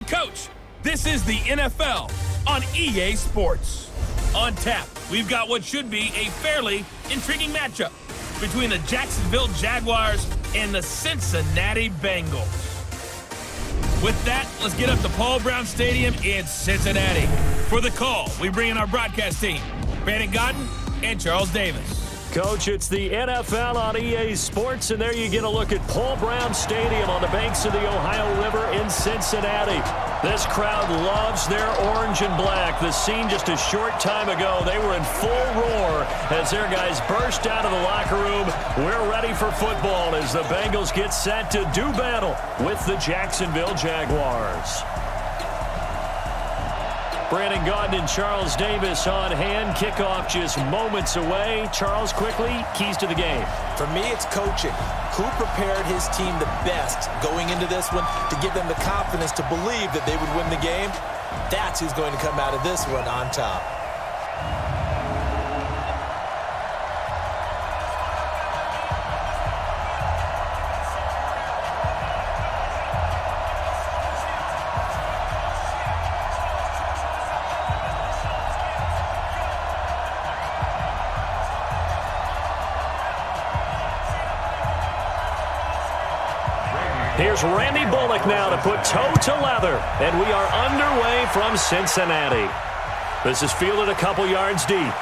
Coach, this is the NFL on EA Sports. On tap, we've got what should be a fairly intriguing matchup between the Jacksonville Jaguars and the Cincinnati Bengals. With that, let's get up to Paul Brown Stadium in Cincinnati. For the call, we bring in our broadcast team, Brandon Godden and Charles Davis. Coach, it's the NFL on EA Sports, and there you get a look at Paul Brown Stadium on the banks of the Ohio River in Cincinnati. This crowd loves their orange and black. The scene just a short time ago, they were in full roar as their guys burst out of the locker room. We're ready for football as the Bengals get set to do battle with the Jacksonville Jaguars. Brandon Godden and Charles Davis on hand. Kickoff just moments away. Charles, quickly, keys to the game. For me, it's coaching. Who prepared his team the best going into this one to give them the confidence to believe that they would win the game? That's who's going to come out of this one on top. Here's Randy Bullock now to put toe to leather, and we are underway from Cincinnati. This is fielded a couple yards deep.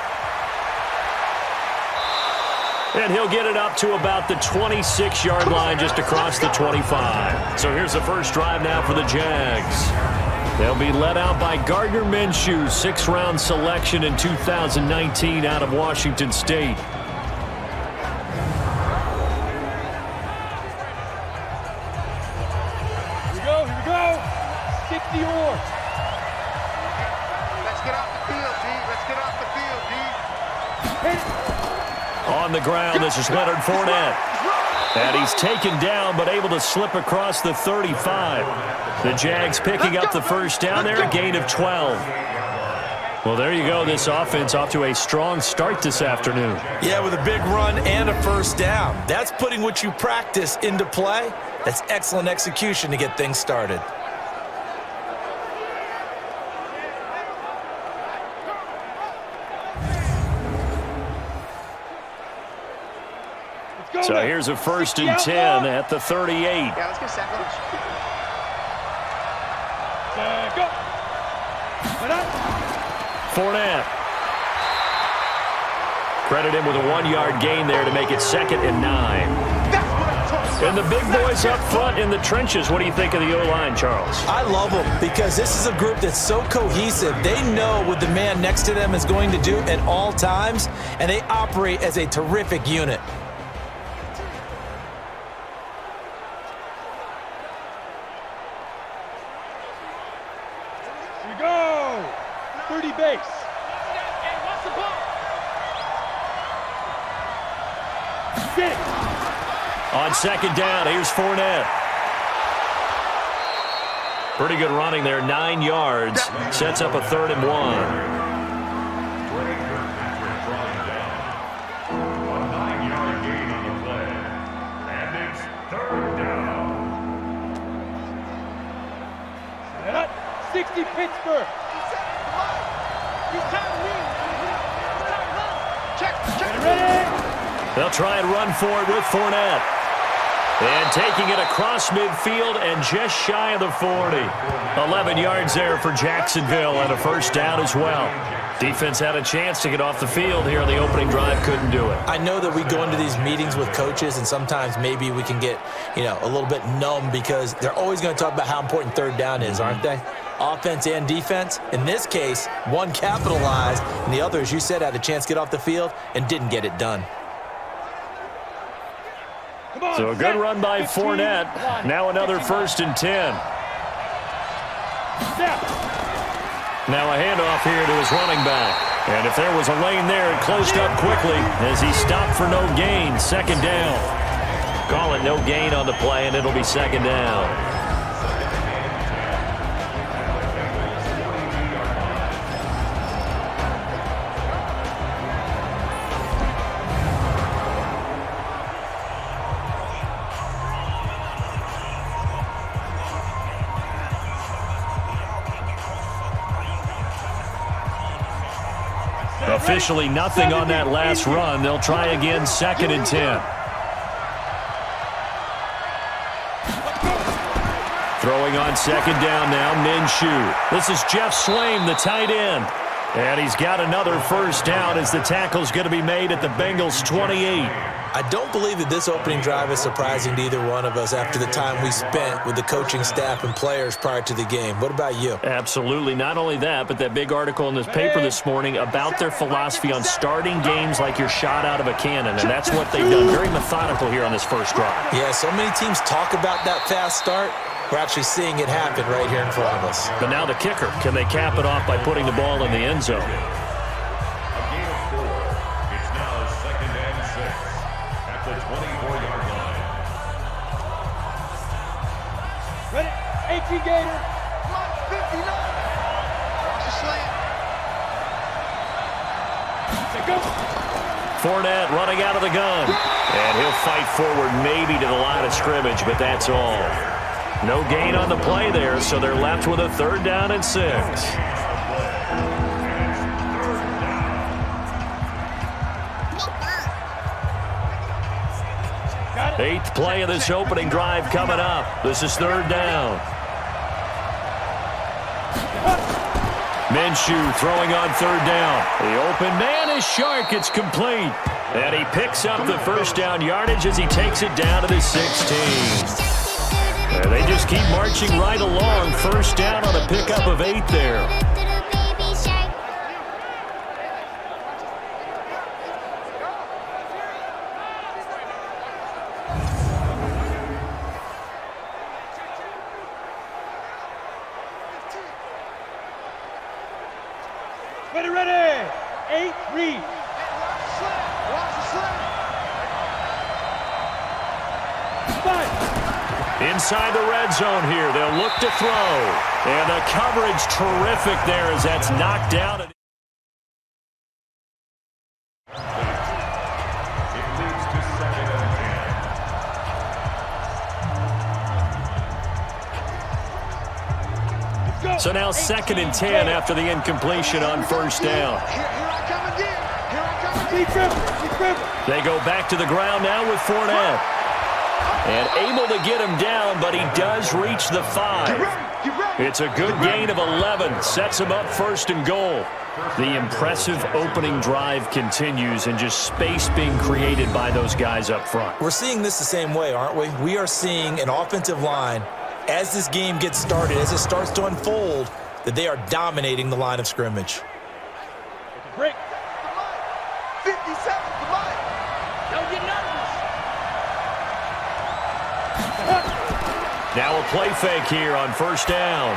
And he'll get it up to about the 26-yard line just across the 25. So here's the first drive now for the Jags. They'll be led out by Gardner Minshew, 6th-round selection in 2019 out of Washington State. On the ground, this is Leonard Fournette. And he's taken down, but able to slip across the 35. The Jags picking up the first down there, a gain of 12. Well, there you go. This offense off to a strong start this afternoon. Yeah, with a big run and a first down. That's putting what you practice into play. That's excellent execution to get things started. So here's a 1st and 10 at the 38. Yeah, let's go second. Go. Fournette. Credit him with a 1-yard gain there to make it 2nd and 9. And the big boys up front in the trenches. What do you think of the O-line, Charles? I love them because this is a group that's so cohesive. They know what the man next to them is going to do at all times, and they operate as a terrific unit. On 2nd down, here's Fournette. Pretty good running there, 9 yards. Sets up a 3rd and 1. A 9-yard gain on the play. And it's 3rd down. 60 Pittsburgh. Check. Ready? They'll try and run for it with Fournette. And taking it across midfield and just shy of the 40. 11 yards there for Jacksonville and a first down as well. Defense had a chance to get off the field here on the opening drive, couldn't do it. I know that we go into these meetings with coaches and sometimes maybe we can get, a little bit numb because they're always going to talk about how important 3rd down is, aren't they? Offense and defense. In this case, one capitalized and the other, as you said, had a chance to get off the field and didn't get it done. So a good run by Fournette. Now another 1st and 10. Now a handoff here to his running back. And if there was a lane there, it closed up quickly as he stopped for no gain. 2nd down. Call it no gain on the play, and it'll be 2nd down. Officially nothing on that last run. They'll try again, 2nd and 10. Throwing on 2nd down now, Minshew. This is Jeff Swaim, the tight end. And he's got another first down as the tackle's going to be made at the Bengals' 28. I don't believe that this opening drive is surprising to either one of us after the time we spent with the coaching staff and players prior to the game. What about you? Absolutely. Not only that, but that big article in this paper this morning about their philosophy on starting games like you're shot out of a cannon, and that's what they've done. Very methodical here on this first drive. Yeah, so many teams talk about that fast start. We're actually seeing it happen right here in front of us. But now the kicker. Can they cap it off by putting the ball in the end zone? A gain of 4. It's now 2nd and 6 at the 24-yard line. Ready? 18 Gator. 59. Watch the slant. Go. Fournette running out of the gun. And he'll fight forward maybe to the line of scrimmage, but that's all. No gain on the play there, so they're left with a 3rd down and 6. 8th play of this opening drive coming up. This is 3rd down. Minshew throwing on 3rd down. The open man is Shark. It's complete. And he picks up the first down yardage as he takes it down to the 16. And they just keep marching right along. First down on a pickup of 8 there. Ready. 8, read. Watch the slant. 5. Inside the red zone here. They'll look to throw. And the coverage terrific there as that's knocked down. It leads to 2nd and 10. So now 2nd and 10 after the incompletion on first down. Here I come again. They go back to the ground now with Fournette. And able to get him down, but he does reach the 5. It's a good gain of 11. Sets him up 1st and goal. The impressive opening drive continues and just space being created by those guys up front. We're seeing this the same way, aren't we? We are seeing an offensive line, as this game gets started, as it starts to unfold, that they are dominating the line of scrimmage. Break. 57 to line. Don't get nervous. Now a play fake here on first down.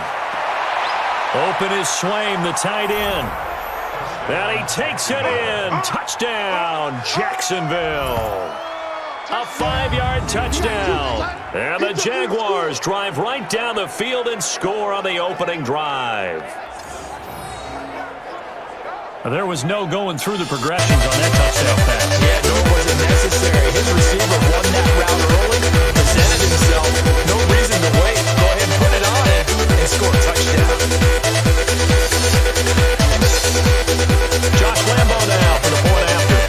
Open is Swaim, the tight end. And he takes it in. Touchdown, Jacksonville. A 5-yard touchdown. And the Jaguars drive right down the field and score on the opening drive. There was no going through the progressions on that touchdown pass. Yeah, nor was it necessary. His receiver won that route early, presented himself. No reason to wait. Go ahead and put it on it and score a touchdown. Josh Lambo now for the point after.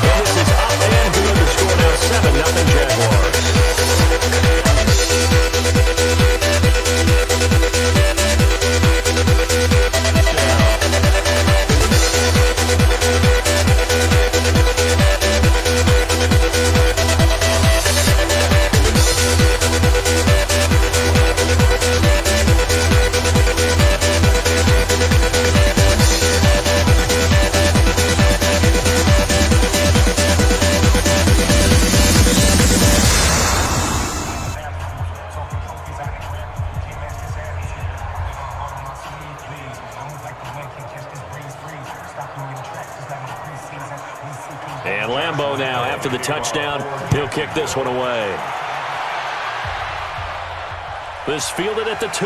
And this is up and good. The score now 7-0 Jaguars. And Lambo now, after the touchdown, he'll kick this one away. This fielded at the 2.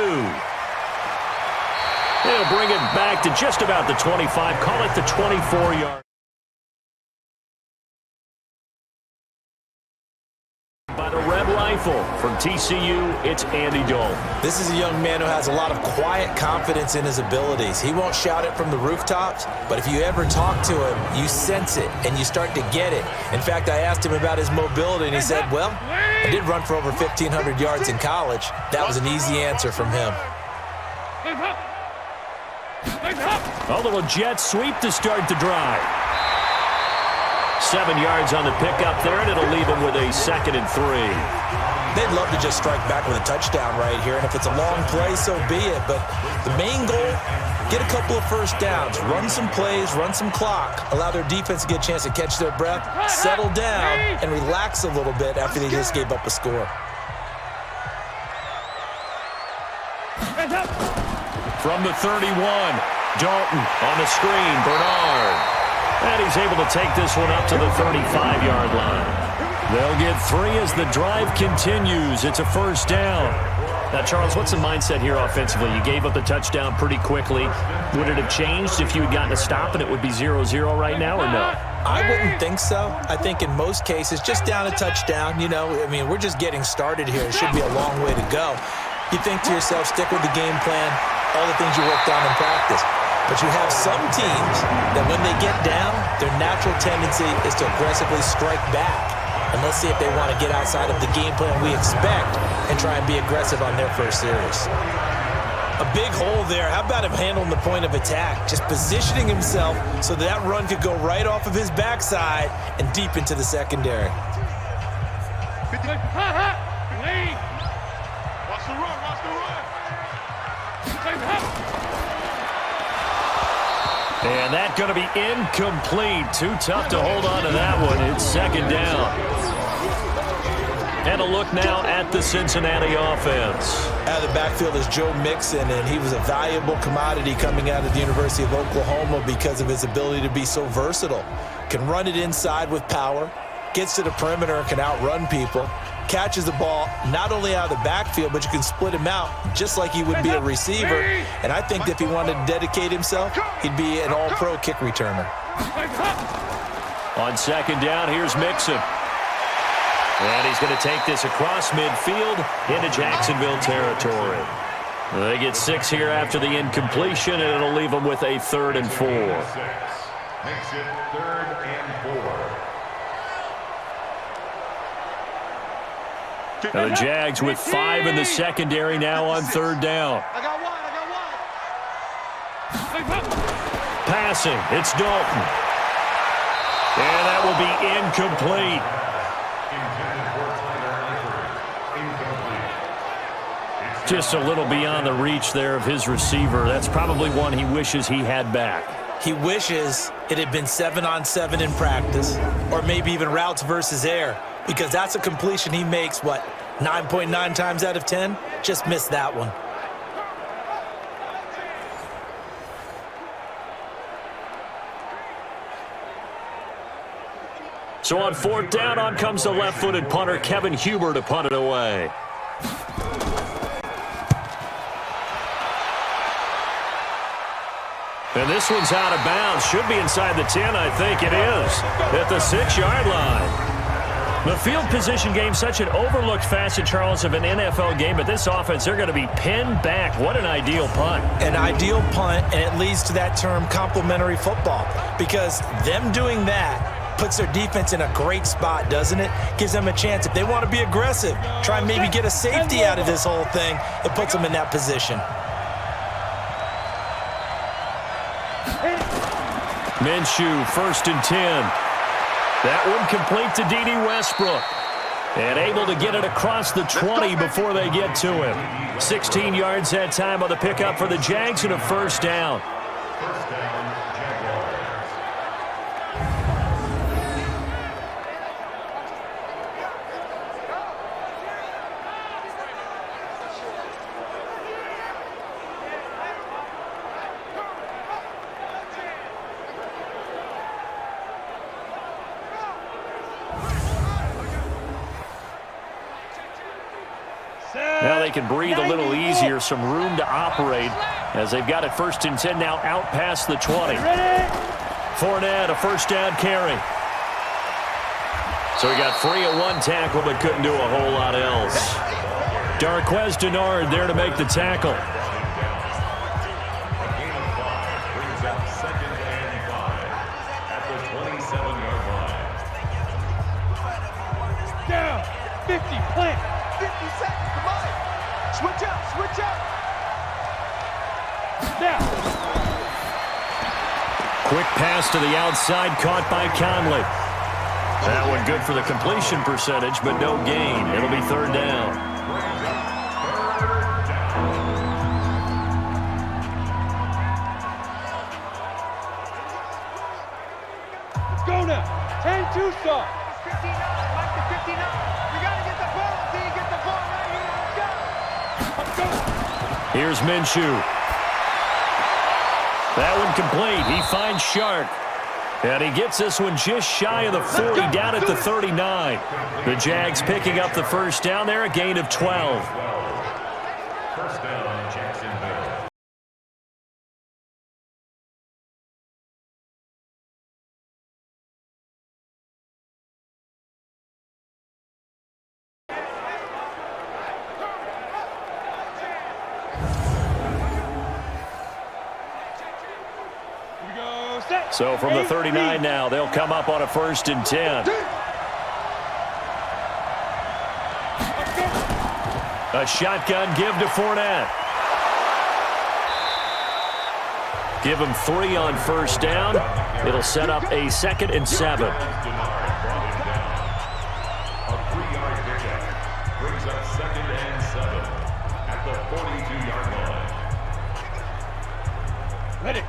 They'll bring it back to just about the 25. Call it the 24-yard. By the red line. rifle. From TCU, it's Andy Dalton. This is a young man who has a lot of quiet confidence in his abilities. He won't shout it from the rooftops, but if you ever talk to him, you sense it, and you start to get it. In fact, I asked him about his mobility, and he said, well, I did run for over 1,500 yards in college. That was an easy answer from him. A little jet sweep to start the drive. 7 yards on the pickup there, and it'll leave him with a 2nd and 3. They'd love to just strike back with a touchdown right here, and if it's a long play, so be it. But the main goal, get a couple of first downs, run some plays, run some clock, allow their defense to get a chance to catch their breath, settle down, and relax a little bit after they just gave up a score. From the 31, Dalton on the screen, Bernard. And he's able to take this one up to the 35-yard line. They'll get 3 as the drive continues. It's a first down. Now, Charles, what's the mindset here offensively? You gave up the touchdown pretty quickly. Would it have changed if you had gotten a stop and it would be 0-0 right now, or no? I wouldn't think so. I think in most cases, just down a touchdown, we're just getting started here. It should be a long way to go. You think to yourself, stick with the game plan, all the things you worked on in practice. But you have some teams that when they get down, their natural tendency is to aggressively strike back. And let's see if they want to get outside of the game plan we expect and try and be aggressive on their first series. A big hole there. How about him handling the point of attack? Just positioning himself so that run could go right off of his backside and deep into the secondary. Watch the run, watch the run. And that's going to be incomplete. Too tough to hold on to that one. It's 2nd down. And a look now at the Cincinnati offense. Out of the backfield is Joe Mixon, and he was a valuable commodity coming out of the University of Oklahoma because of his ability to be so versatile. Can run it inside with power, gets to the perimeter, can outrun people, catches the ball not only out of the backfield, but you can split him out just like he would be a receiver. And I think if he wanted to dedicate himself, he'd be an all-pro kick returner. On 2nd down, here's Mixon. And he's going to take this across midfield into Jacksonville territory. They get 6 here after the incompletion, and it'll leave them with a 3rd and 4. Makes it 3rd and 4. And the Jags with 5 in the secondary now on 3rd down. I got one. Passing, it's Dalton. And that will be incomplete. Just a little beyond the reach there of his receiver. That's probably one he wishes he had back. He wishes it had been 7-on-7 in practice, or maybe even routes versus air, because that's a completion he makes, 9.9 times out of 10? Just missed that one. So on 4th down, on comes the left-footed punter, Kevin Huber, to punt it away. And this one's out of bounds. Should be inside the 10, I think it is. At the 6-yard line. The field position game, such an overlooked facet, Charles, of an NFL game, but this offense, they're going to be pinned back. What an ideal punt. An ideal punt, and it leads to that term complementary football, because them doing that puts their defense in a great spot, doesn't it? Gives them a chance. If they want to be aggressive, try and maybe get a safety out of this whole thing, it puts them in that position. Minshew, 1st and 10. That one complete to D.D. Westbrook. And able to get it across the 20 before they get to him. 16 yards that time on the pickup for the Jags and a 1st down. First down, Jaguars. Now they can breathe a little easier, some room to operate as they've got it 1st and 10 now out past the 20. Fournette, a 1st down carry. So he got free at one tackle but couldn't do a whole lot else. Darquez Denard there to make the tackle. Down. 50. Plant. 50 seconds. Come on. Switch up. Switch up. Now. Quick pass to the outside, caught by Conley. That one good for the completion percentage, but no gain. It'll be third down. Let's go now. 10-2 start. 59. Mike to 59. We got to get the ball. Until you get the ball right here. Let's go. Let's go. Here's Minshew. That one complete. He finds Shark. And he gets this one just shy of the 40, down at the 39. The Jags picking up the first down there, a gain of 12. First down, Jacksonville. So from the 39 now, they'll come up on a 1st and 10. A shotgun give to Fournette. Give him 3 on first down. It'll set up a 2nd and 7. A 3-yard pickup brings up 2nd and 7 at the 42-yard line. Ready.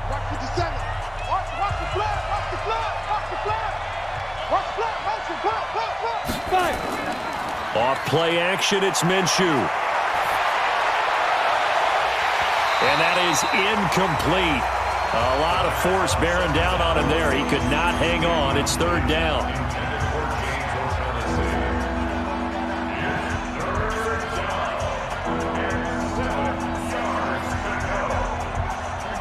Watch with the center. Watch the flag. Watch the flag. Watch the flag. Watch the flag. Watch the flag. Fire. Off play action, it's Minshew. And that is incomplete. A lot of force bearing down on him there. He could not hang on. It's third down.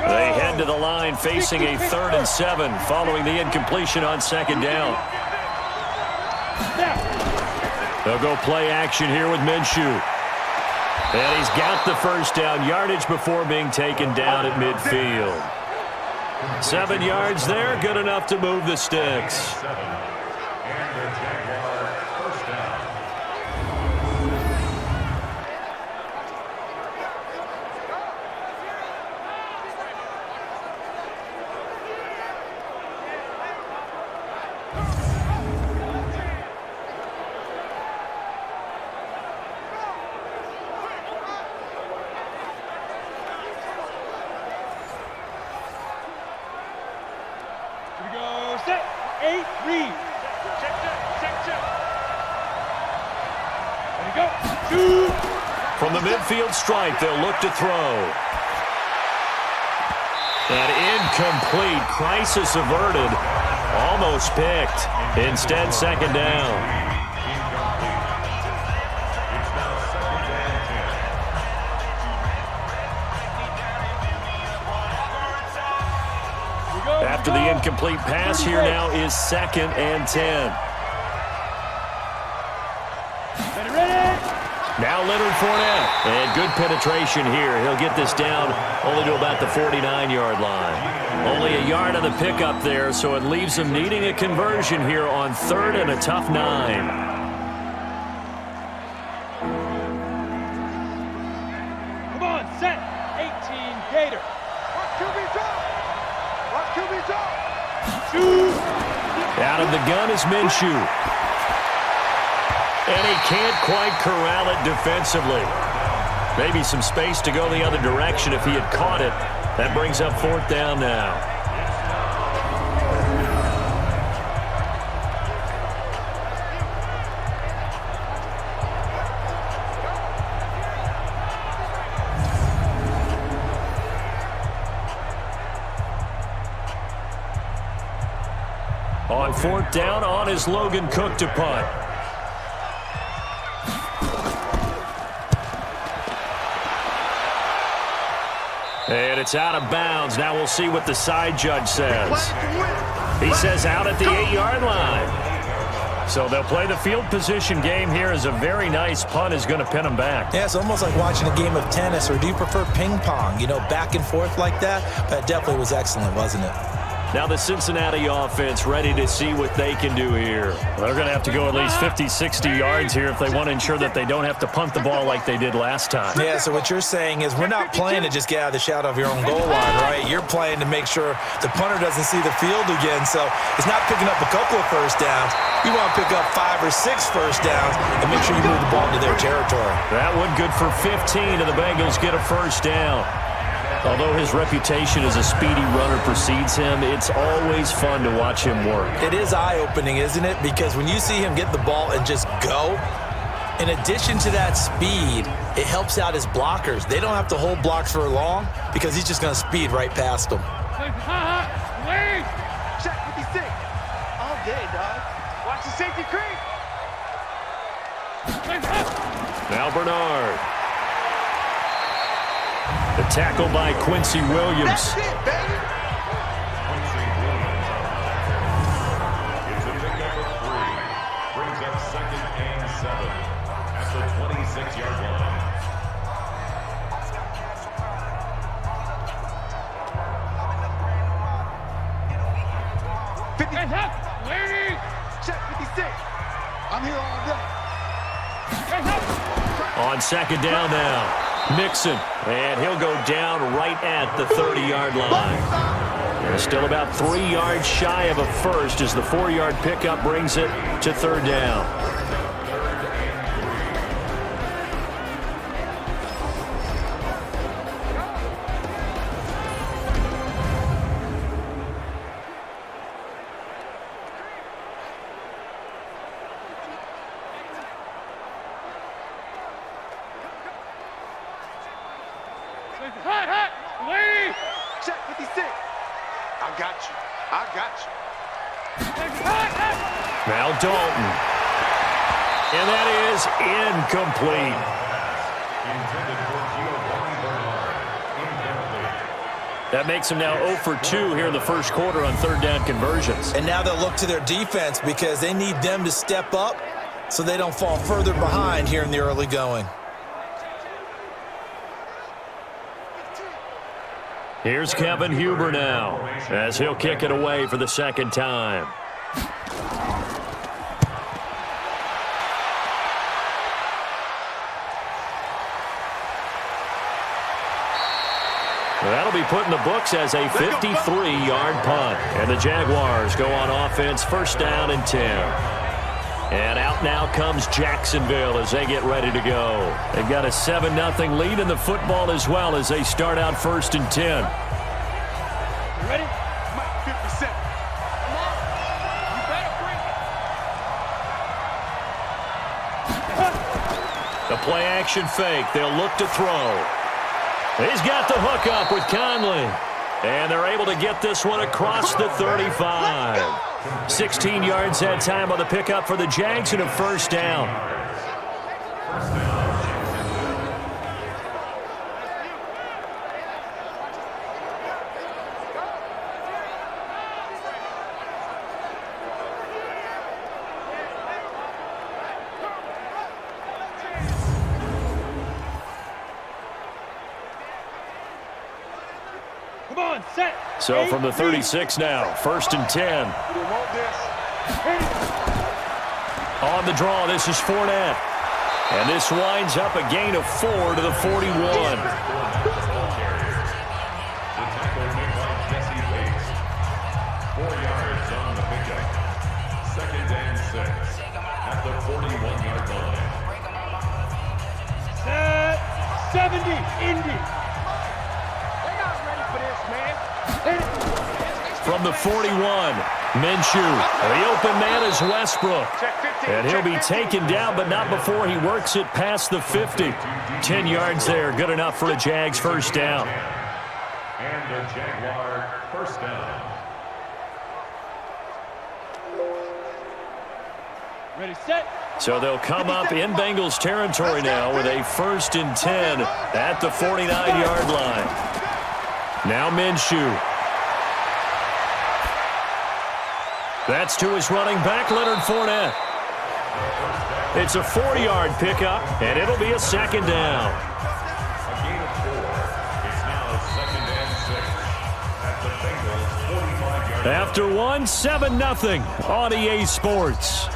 They head to the line facing a 3rd and 7 following the incompletion on 2nd down. They'll go play action here with Minshew. And he's got the first down yardage before being taken down at midfield. 7 yards there, good enough to move the sticks. And the Jaguars first down. From the midfield stripe, they'll look to throw. And incomplete. Crisis averted. Almost picked. Instead, 2nd down. It's now 2nd and 10. After the incomplete pass, here now is 2nd and 10. Now Leonard Fournette. And good penetration here. He'll get this down only to about the 49-yard line. Only a yard of the pickup there, so it leaves him needing a conversion here on 3rd and a tough 9. Come on, set. 18, Gator. Watch QB drop. Watch QB drop. Shoot. Out of the gun is Minshew. And he can't quite corral it defensively. Maybe some space to go the other direction if he had caught it. That brings up 4th down now. On 4th down, on is Logan Cook to punt. And it's out of bounds. Now we'll see what the side judge says. He says out at the 8-yard line. So they'll play the field position game here as a very nice punt is going to pin them back. Yeah, it's almost like watching a game of tennis, or do you prefer ping pong? You know, back and forth like that? That definitely was excellent, wasn't it? Now the Cincinnati offense ready to see what they can do here. They're going to have to go at least 50, 60 yards here if they want to ensure that they don't have to punt the ball like they did last time. Yeah, so what you're saying is we're not playing to just get out of the shadow of your own goal line, right? You're playing to make sure the punter doesn't see the field again. So it's not picking up a couple of first downs. You want to pick up 5 or 6 first downs and make sure you move the ball into their territory. That one good for 15, and the Bengals get a first down. Although his reputation as a speedy runner precedes him, it's always fun to watch him work. It is eye-opening, isn't it? Because when you see him get the ball and just go, in addition to that speed, it helps out his blockers. They don't have to hold blocks for long because he's just going to speed right past them. Check 56. All day, dog. Watch the safety creep. Now Bernard. The tackle by Quincy Williams. That's it, baby. Quincy Williams. It's a pickup of 3. Brings up 2nd and 7 at the 26-yard line. Check 56. I'm here all day. On 2nd down now. Mixon, and he'll go down right at the 30-yard line. They're still about 3 yards shy of a first as the 4-yard pickup brings it to 3rd down. Check 56. I got you. I got you. Now Dalton. And that is incomplete. Intended for Giovanni Bernard. Incomplete. That makes him now 0 for 2 here in the first quarter on 3rd down conversions. And now they'll look to their defense because they need them to step up so they don't fall further behind here in the early going. Here's Kevin Huber now as he'll kick it away for the 2nd time. That'll be put in the books as a 53-yard punt. And the Jaguars go on offense, 1st down and 10. And out now comes Jacksonville as they get ready to go. They've got a 7-0 lead in the football as well as they start out 1st and 10. You ready? Mike 57. Come on. You better bring it. The play action fake. They'll look to throw. He's got the hook up with Conley. And they're able to get this one across the 35. 16 yards that time on the pickup for the Jags and a 1st down. Come on, set. So from the 36 now, 1st and 10. You want this? On the draw, this is Fournette. And this winds up a gain of 4 to the 41. The tackle made by Jesse Bates. 4 yards on the pickup. 2nd and 6 at the 41-yard line. Set. 70. Indy. They're not ready for this, man. From the 41, Minshew. The open man is Westbrook. And he'll be taken down, but not before he works it past the 50. 10 yards there, good enough for a Jags 1st down. And the Jaguar 1st down. Ready, set. So they'll come up in Bengals territory now with a 1st and 10 at the 49-yard line. Now Minshew. That's to his running back, Leonard Fournette. It's a 40-yard pickup, and it'll be a second down. A gain of 4. It's now 2nd and 6 at the Bengals 45-yard line. After one, 7-0 on EA Sports.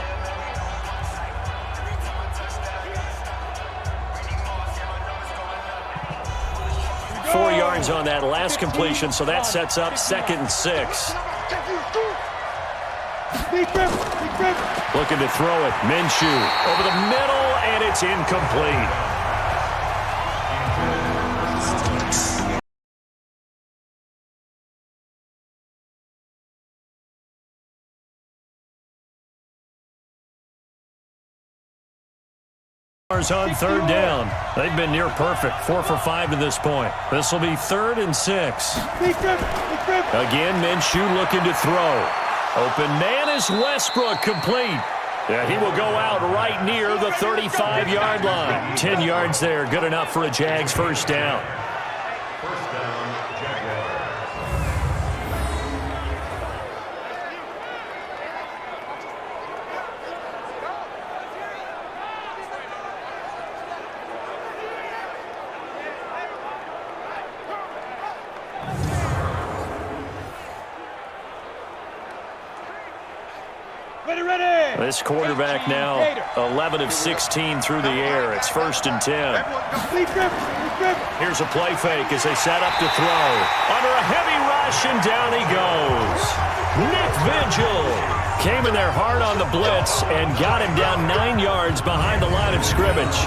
Four yards on that last completion, so that sets up 2nd and 6. Looking to throw it. Minshew over the middle, and it's incomplete. On 3rd down. They've been near perfect. 4 for 5 to this point. This will be 3rd and 6. Again, Minshew looking to throw. Open man is Westbrook, complete. Yeah, he will go out right near the 35-yard line. 10 yards there, good enough for a Jags first down. First down, Jaguars. This quarterback now 11 of 16 through the air. It's 1st and 10. Here's a play fake as they set up to throw. Under a heavy rush, and down he goes. Nick Vigil came in there hard on the blitz and got him down 9 yards behind the line of scrimmage.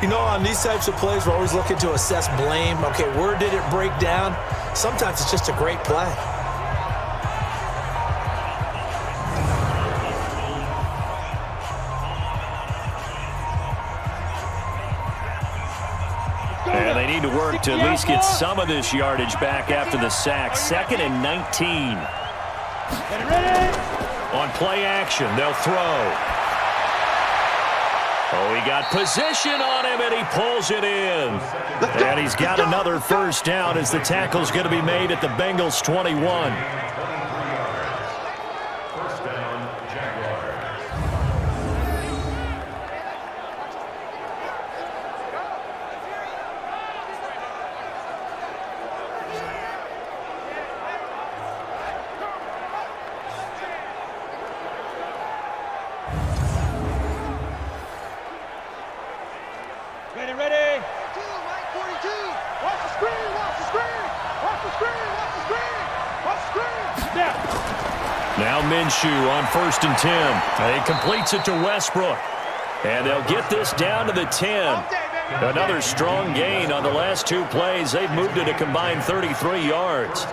You know, on these types of plays, we're always looking to assess blame. Okay, where did it break down? Sometimes it's just a great play. And they need to work to at least get some of this yardage back after the sack. 2nd and 19. On play action, they'll throw. Oh, he got position on him, and he pulls it in. And he's got another first down as the tackle's going to be made at the Bengals 21. First down, Jaguars. Ready. 42, Mike, 42. Watch the screen. Watch the screen. Watch the screen. Watch the screen. Watch the screen. Snap. Now Minshew on 1st and 10. He completes it to Westbrook. And they'll get this down to the 10. Another strong gain on the last 2 plays. They've moved it a combined 33 yards.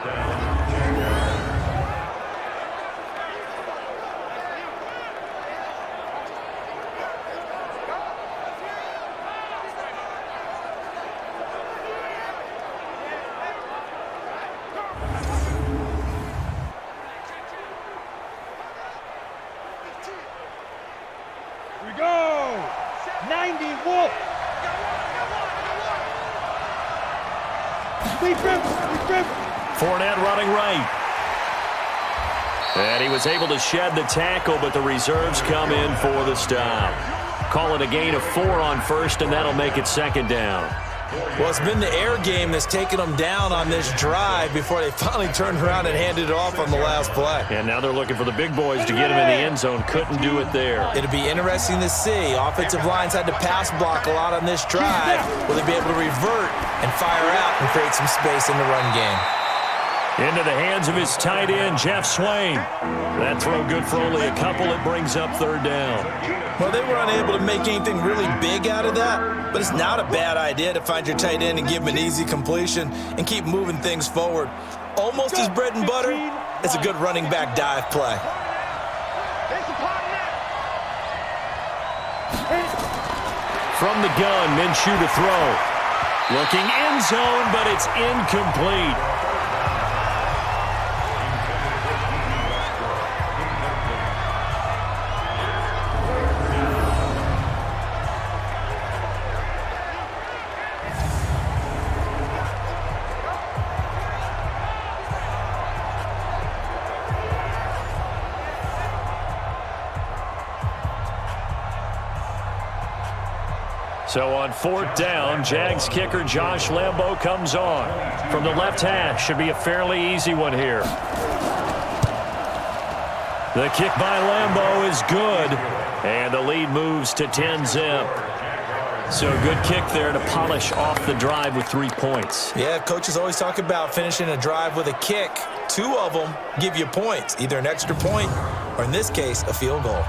Here we go. 90 Wolf. Fournette running right. And he was able to shed the tackle, but the reserves come in for the stop. Call it a gain of 4 on 1st, and that'll make it 2nd down. Well, it's been the air game that's taken them down on this drive before they finally turned around and handed it off on the last play. And now they're looking for the big boys to get him in the end zone. Couldn't do it there. It'll be interesting to see. Offensive lines had to pass block a lot on this drive. Will they be able to revert and fire out and create some space in the run game? Into the hands of his tight end, Jeff Swain. That throw good for only a couple. It brings up 3rd down. Well, they were unable to make anything really big out of that, but it's not a bad idea to find your tight end and give him an easy completion and keep moving things forward. Almost his bread and butter. It's a good running back dive play. From the gun, Minshew to throw. Looking end zone, but it's incomplete. So on 4th down, Jags kicker Josh Lambo comes on. From the left hash, should be a fairly easy one here. The kick by Lambo is good, and the lead moves to 10-zip. So a good kick there to polish off the drive with 3 points. Yeah, coaches always talk about finishing a drive with a kick. 2 of them give you points, either an extra point or, in this case, a field goal.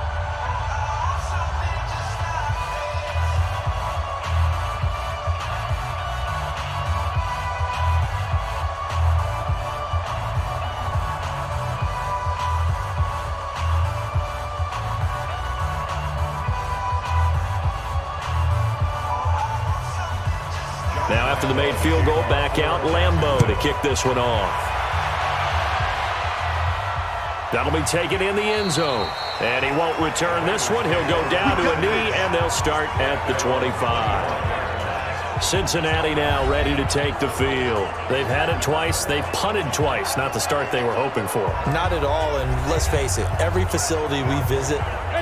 Now after the made field goal, back out Lambo to kick this one off. That'll be taken in the end zone. And he won't return this one. He'll go down to a knee, and they'll start at the 25. Cincinnati now ready to take the field. They've had it twice. They've punted twice. Not the start they were hoping for. Not at all, and let's face it, every facility we visit,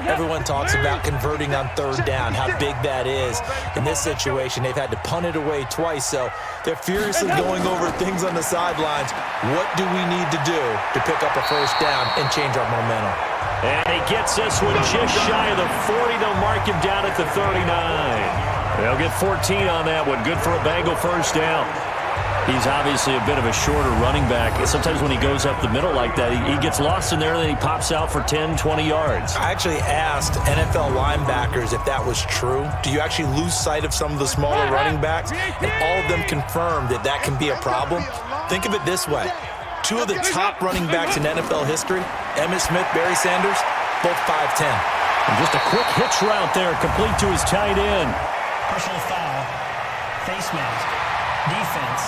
everyone talks about converting on 3rd down, how big that is. In this situation, they've had to punt it away twice, so they're furiously going over things on the sidelines. What do we need to do to pick up a 1st down and change our momentum? And he gets this one just shy of the 40. They'll mark him down at the 39. They'll get 14 on that one. Good for a Bengal 1st down. He's obviously a bit of a shorter running back. Sometimes when he goes up the middle like that, he gets lost in there, and then he pops out for 10, 20 yards. I actually asked NFL linebackers if that was true. Do you actually lose sight of some of the smaller running backs? And all of them confirmed that that can be a problem. Think of it this way. 2 of the top running backs in NFL history, Emmitt Smith, Barry Sanders, both 5'10". And just a quick hitch route there, complete to his tight end. Personal foul, face mask, defense.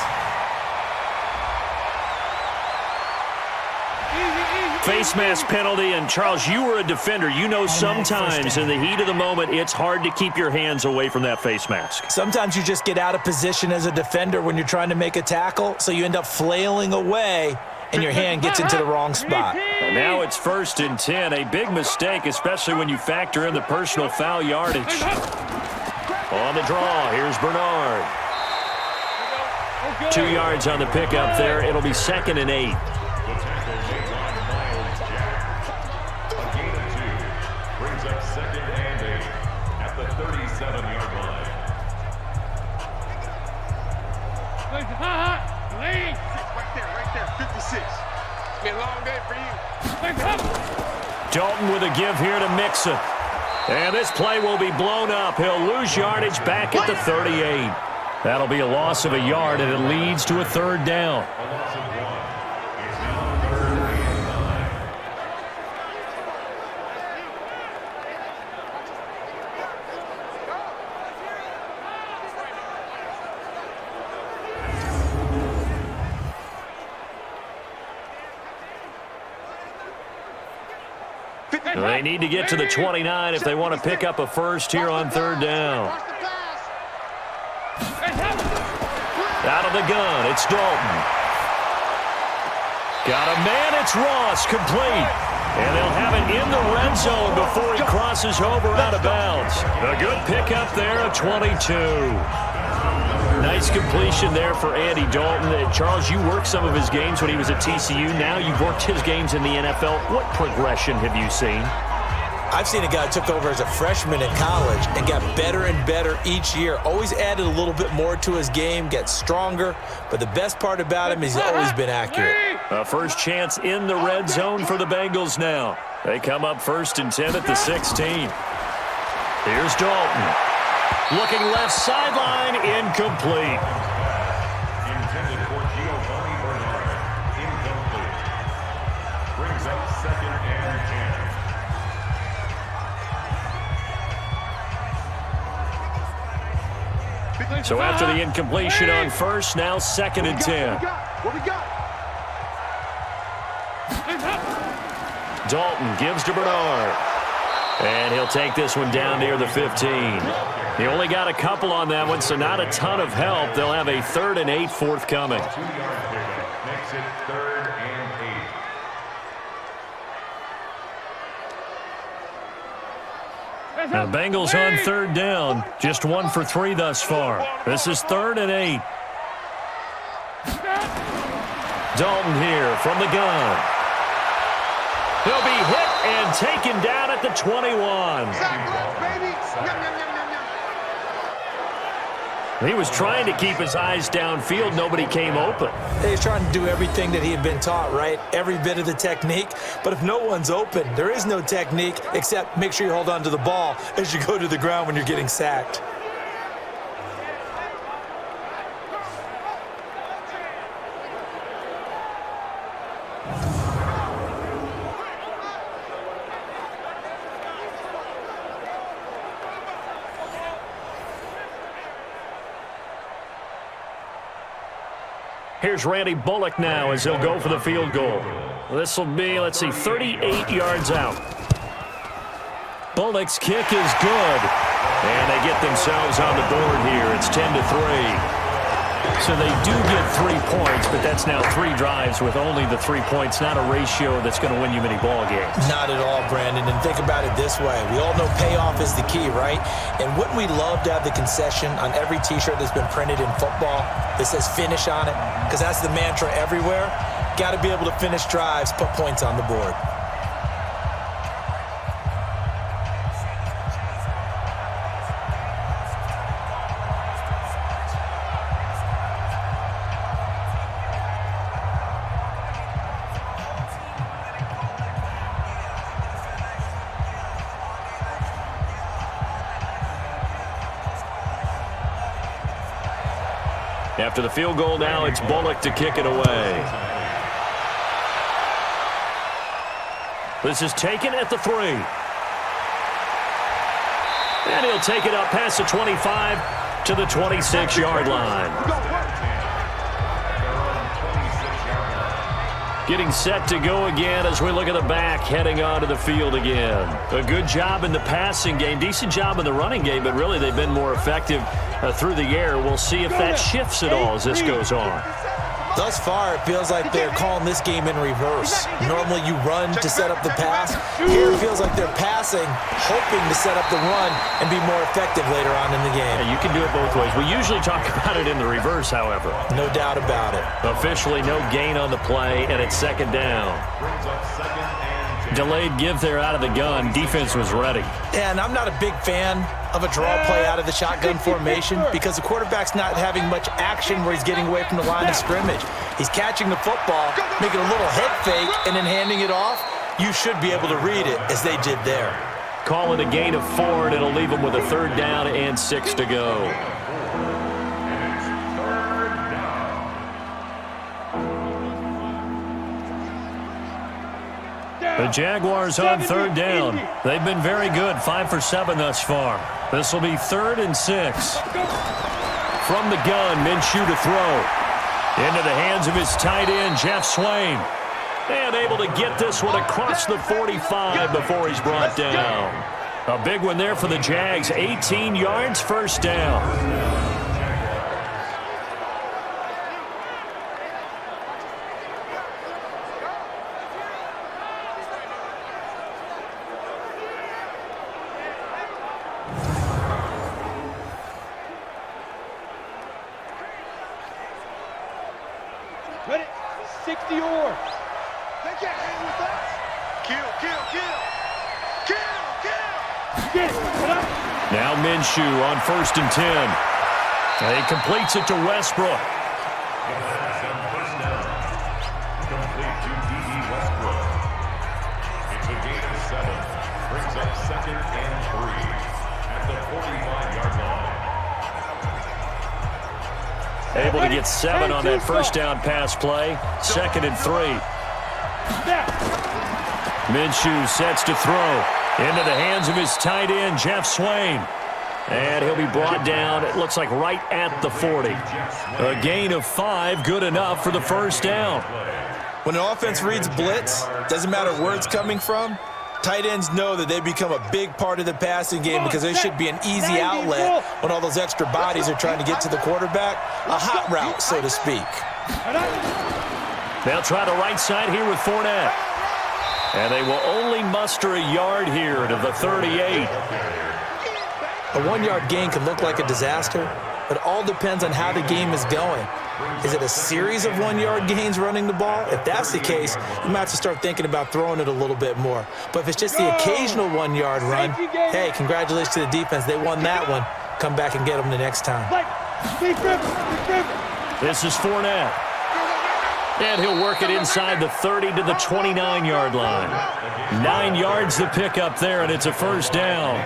Face mask penalty, and Charles, you were a defender. You know sometimes in the heat of the moment, it's hard to keep your hands away from that face mask. Sometimes you just get out of position as a defender when you're trying to make a tackle, so you end up flailing away, and your hand gets into the wrong spot. And now it's 1st and 10, a big mistake, especially when you factor in the personal foul yardage. On the draw, here's Bernard. 2 yards on the pickup there. It'll be 2nd and 8. The tackle made on Miles Jack. A gain of 2 brings up 2nd and 8 at the 37-yard line. Right there, 56. It's been a long day for you. Dalton with a give here to Mixon. And this play will be blown up. He'll lose yardage back at the 38. That'll be a loss of a yard, and it leads to a 3rd down. A loss of 1. It's now 3rd and 9. They need to get to the 29 if they want to pick up a 1st here on 3rd down. Out of the gun, it's Dalton. Got a man, it's Ross, complete. And they'll have it in the red zone before he crosses over out of bounds. A good pickup there, a 22. Nice completion there for Andy Dalton. Charles, you worked some of his games when he was at TCU. Now you've worked his games in the NFL. What progression have you seen? I've seen a guy who took over as a freshman in college and got better and better each year. Always added a little bit more to his game, gets stronger. But the best part about him is he's always been accurate. A first chance in the red zone for the Bengals now. They come up 1st and 10 at the 16. Here's Dalton. Looking left sideline, incomplete. Intended for Giovanni Bernard. Incomplete. Brings up 2nd and 10. So after the incompletion on 1st, now 2nd and 10. What we got? Dalton gives to Bernard. And he'll take this one down near the 15. He only got a couple on that one, so not a ton of help. They'll have a 3rd and 8 forthcoming. 2-yard pickup makes it 3rd and 8. The Bengals on third down. Just 1 for 3 thus far. This is 3rd and 8. Dalton here from the gun. He'll be hit and taken down at the 21. He was trying to keep his eyes downfield. Nobody came open. He's trying to do everything that he had been taught, right? Every bit of the technique. But if no one's open, there is no technique except make sure you hold on to the ball as you go to the ground when you're getting sacked. Here's Randy Bullock now as he'll go for the field goal. This will be, let's see, 38 yards out. Bullock's kick is good. And they get themselves on the board here. It's 10-3. So they do get 3 points, but that's now 3 drives with only the 3 points. Not a ratio that's going to win you many ball games. Not at all, Brandon. And think about it this way. We all know payoff is the key, right? And wouldn't we love to have the concession on every T-shirt that's been printed in football that says finish on it? Because that's the mantra everywhere. Got to be able to finish drives, put points on the board. After the field goal now, it's Bullock to kick it away. This is taken at the 3. And he'll take it up past the 25 to the 26-yard line. Getting set to go again as we look at the back heading onto the field again. A good job in the passing game, decent job in the running game, but really they've been more effective through the air. We'll see if that shifts at all as this goes on. Thus far, it feels like they're calling this game in reverse. Normally you run to set up the pass. Here it feels like they're passing, hoping to set up the run and be more effective later on in the game. Yeah, you can do it both ways. We usually talk about it in the reverse, however. No doubt about it. Officially no gain on the play, and it's 2nd down. Delayed give there out of the gun. Defense was ready. Yeah, and I'm not a big fan of a draw play out of the shotgun formation because the quarterback's not having much action where he's getting away from the line of scrimmage. He's catching the football, making a little head fake, and then handing it off. You should be able to read it as they did there. Call it a gain of 4, and it'll leave them with a 3rd down and 6 to go. The Jaguars on 3rd down. They've been very good, 5 for 7 thus far. This will be 3rd and 6. From the gun, Minshew to throw. Into the hands of his tight end, Jeff Swain. And able to get this one across the 45 before he's brought down. A big one there for the Jags, 18 yards, 1st down. Ready? 60 or. They can't hang with us. Kill, kill, kill. Kill, kill. Get it. Now Minshew on 1st and 10. And he completes it to Westbrook. Complete to D.D. Westbrook. It's a gain of 7. Brings up 2nd and 3 at the 45-yard line. Able to get 7 on that 1st down pass play. 2nd and 3. Minshew sets to throw. Into the hands of his tight end, Jeff Swain. And he'll be brought down, it looks like right at the 40. A gain of 5, good enough for the 1st down. When an offense reads blitz, doesn't matter where it's coming from, tight ends know that they become a big part of the passing game because they should be an easy outlet when all those extra bodies are trying to get to the quarterback. A hot route, so to speak. They'll try the right side here with Fournette. And they will only muster a yard here to the 38. A 1-yard gain can look like a disaster, but it all depends on how the game is going. Is it a series of 1-yard gains running the ball? If that's the case, you might have to start thinking about throwing it a little bit more. But if it's just the occasional 1-yard run, hey, congratulations to the defense. They won that one. Come back and get them the next time. This is Fournette. And he'll work it inside the 30 to the 29-yard line. 9 yards to pick up there, and it's a first down.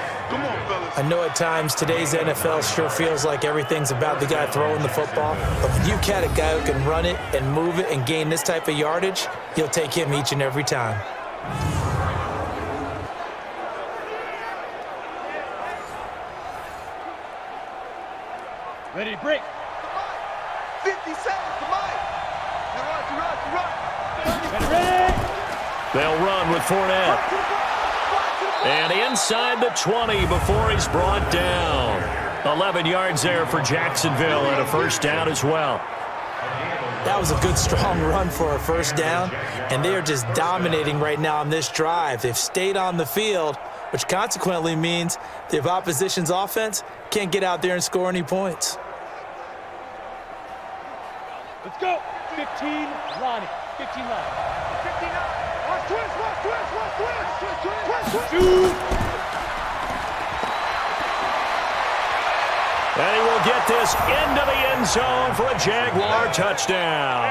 I know at times today's NFL sure feels like everything's about the guy throwing the football. But when you got a guy who can run it and move it and gain this type of yardage, you'll take him each and every time. Ready to break. 50 seconds to Mike. Run. Ready. They'll run with Fournette. And inside the 20 before he's brought down. 11 yards there for Jacksonville and a first down as well. That was a good, strong run for a first down, and they are just dominating right now on this drive. They've stayed on the field, which consequently means the opposition's offense can't get out there and score any points. Let's go. 15, Lonnie. 15 line. 59. Watch twist. Shoot. And he will get this into the end zone for a Jaguar touchdown.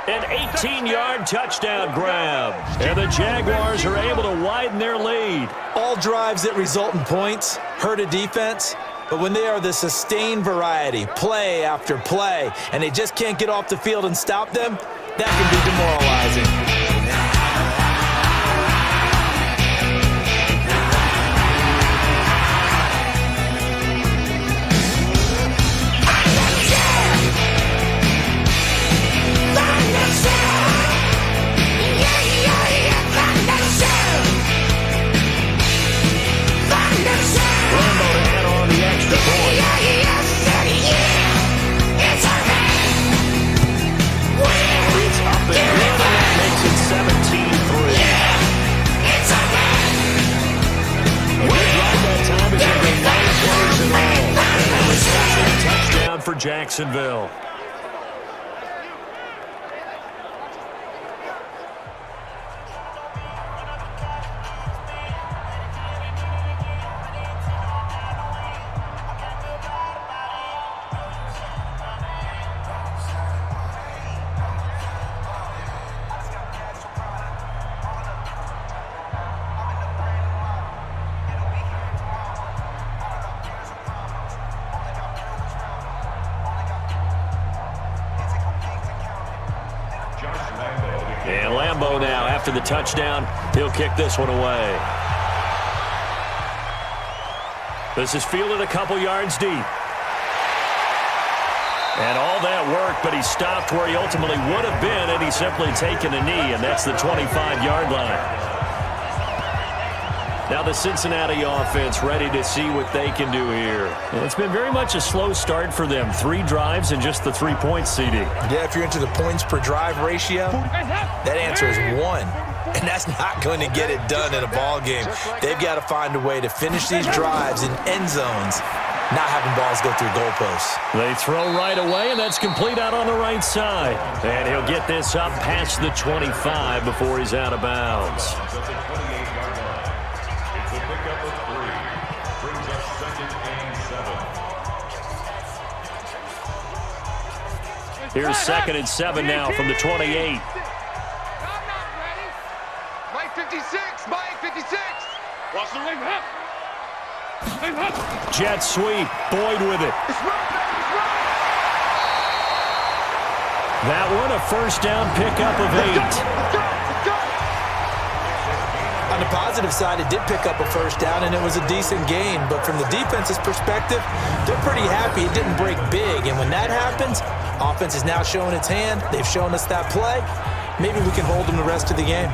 An 18-yard touchdown grab. And the Jaguars are able to widen their lead. All drives that result in points hurt a defense, but when they are the sustained variety, play after play, and they just can't get off the field and stop them, that can be demoralizing. For Jacksonville. And Lambeau now, after the touchdown, he'll kick this one away. This is fielded a couple yards deep. And all that work, but he stopped where he ultimately would have been had he simply taken a knee, and that's the 25-yard line. Now the Cincinnati offense ready to see what they can do here. And it's been very much a slow start for them. 3 drives and just the 3-point seeding. Yeah, if you're into the points per drive ratio, that answer is 1. And that's not going to get it done in a ball game. They've got to find a way to finish these drives in end zones, not having balls go through goalposts. They throw right away, and that's complete out on the right side. And he'll get this up past the 25 before he's out of bounds. Here's 2nd and 7 now from the 28. Mike 56. Mike 56. Watch the wing. Jet sweep. Boyd with it. That one a first down pickup of 8. On the positive side, it did pick up a first down, and it was a decent gain. But from the defense's perspective, they're pretty happy it didn't break big. And when that happens, offense is now showing its hand. They've shown us that play. Maybe we can hold them the rest of the game.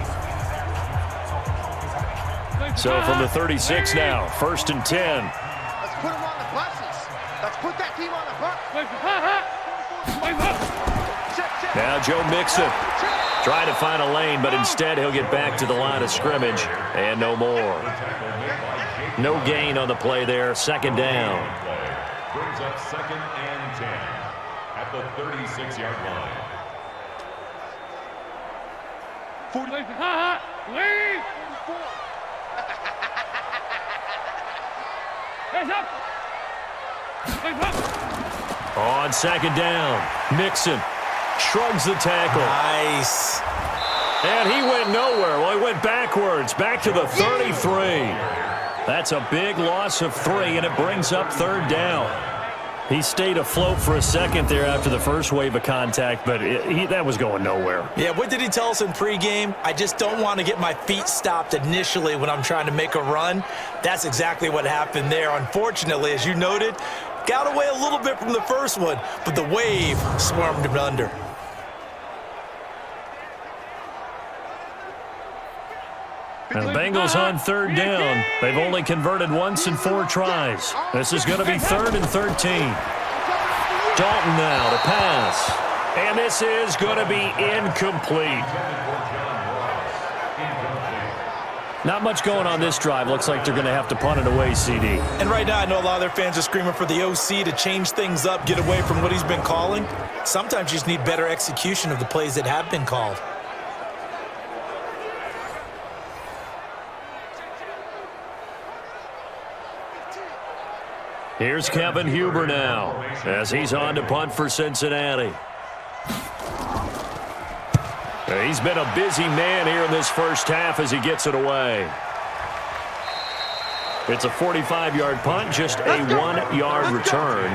So from the 36 now, 1st and 10. Let's put them on the buses. Let's put that team on the bus. Now Joe Mixon. Trying to find a lane, but instead he'll get back to the line of scrimmage, and no more. No gain on the play there. Second down. Brings up 2nd and 10 at the 36-yard line. 40. Lead. Hands up. Hands up. On second down, Mixon shrugs the tackle. Nice. And he went nowhere. Well, he went backwards, back to the 33. That's a big loss of 3, and it brings up third down. He stayed afloat for a second there after the first wave of contact, but that was going nowhere. Yeah, what did he tell us in pregame? I just don't want to get my feet stopped initially when I'm trying to make a run. That's exactly what happened there. Unfortunately, as you noted, got away a little bit from the first one, but the wave swarmed him under. And the Bengals on third down. They've only converted once in 4 tries. This is going to be 3rd and 13. Dalton now to pass. And this is going to be incomplete. Not much going on this drive. Looks like they're going to have to punt it away, CD. And right now, I know a lot of their fans are screaming for the OC to change things up, get away from what he's been calling. Sometimes you just need better execution of the plays that have been called. Here's Kevin Huber now as he's on to punt for Cincinnati. He's been a busy man here in this first half as he gets it away. It's a 45-yard punt, just a 1-yard return.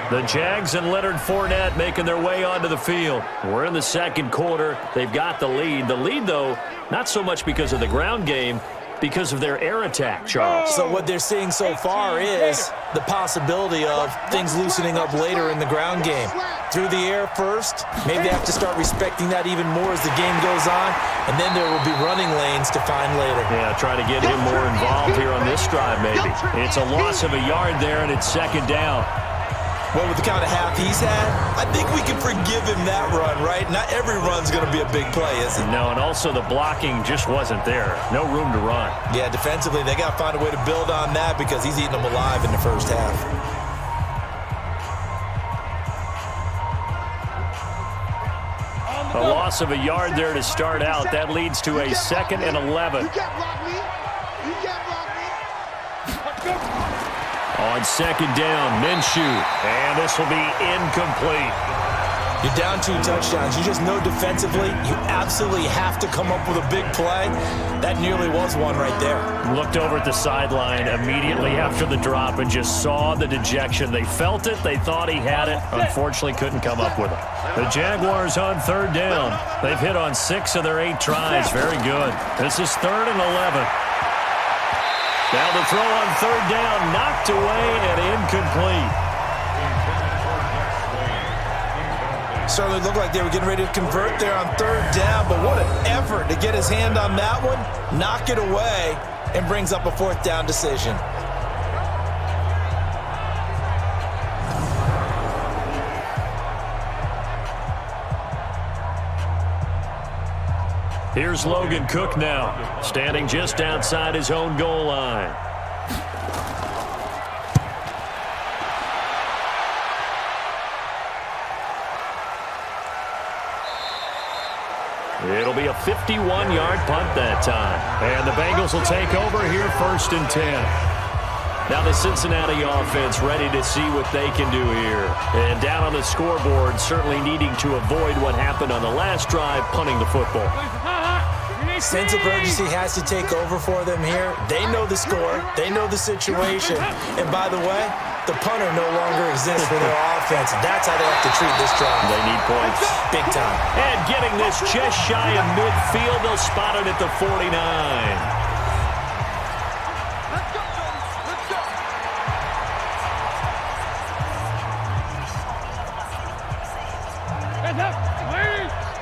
The Jags and Leonard Fournette making their way onto the field. We're in the second quarter. They've got the lead. The lead, though, not so much because of the ground game, because of their air attack, Charles. So what they're seeing so far is the possibility of things loosening up later in the ground game. Through the air first, maybe they have to start respecting that even more as the game goes on, and then there will be running lanes to find later. Yeah, try to get him more involved here on this drive, maybe. It's a loss of a yard there, and it's second down. Well, with the kind of half he's had, I think we can forgive him that run, right? Not every run's going to be a big play, is it? No, and also the blocking just wasn't there. No room to run. Yeah, defensively, they got to find a way to build on that because he's eating them alive in the first half. A loss of a yard there to start out. That leads to a 2nd and 11. You can't block me. You can't block me. Let's go. On second down, Minshew. And this will be incomplete. You're down 2 touchdowns. You just know defensively you absolutely have to come up with a big play. That nearly was one right there. Looked over at the sideline immediately after the drop and just saw the dejection. They felt it. They thought he had it. Unfortunately, couldn't come up with it. The Jaguars on third down. They've hit on 6 of their 8 tries. Very good. This is 3rd and 11. Now the throw on third down, knocked away and incomplete. Certainly looked like they were getting ready to convert there on third down, but what an effort to get his hand on that one, knock it away, and brings up a 4th down decision. Here's Logan Cook now, standing just outside his own goal line. It'll be a 51-yard punt that time. And the Bengals will take over here 1st and 10. Now the Cincinnati offense ready to see what they can do here. And down on the scoreboard, certainly needing to avoid what happened on the last drive, punting the football. Sense of urgency has to take over for them here. They know the score. They know the situation. And by the way, the punter no longer exists for their offense. That's how they have to treat this drive. They need points. Big time. And getting this just shy of midfield, they'll spot it at the 49.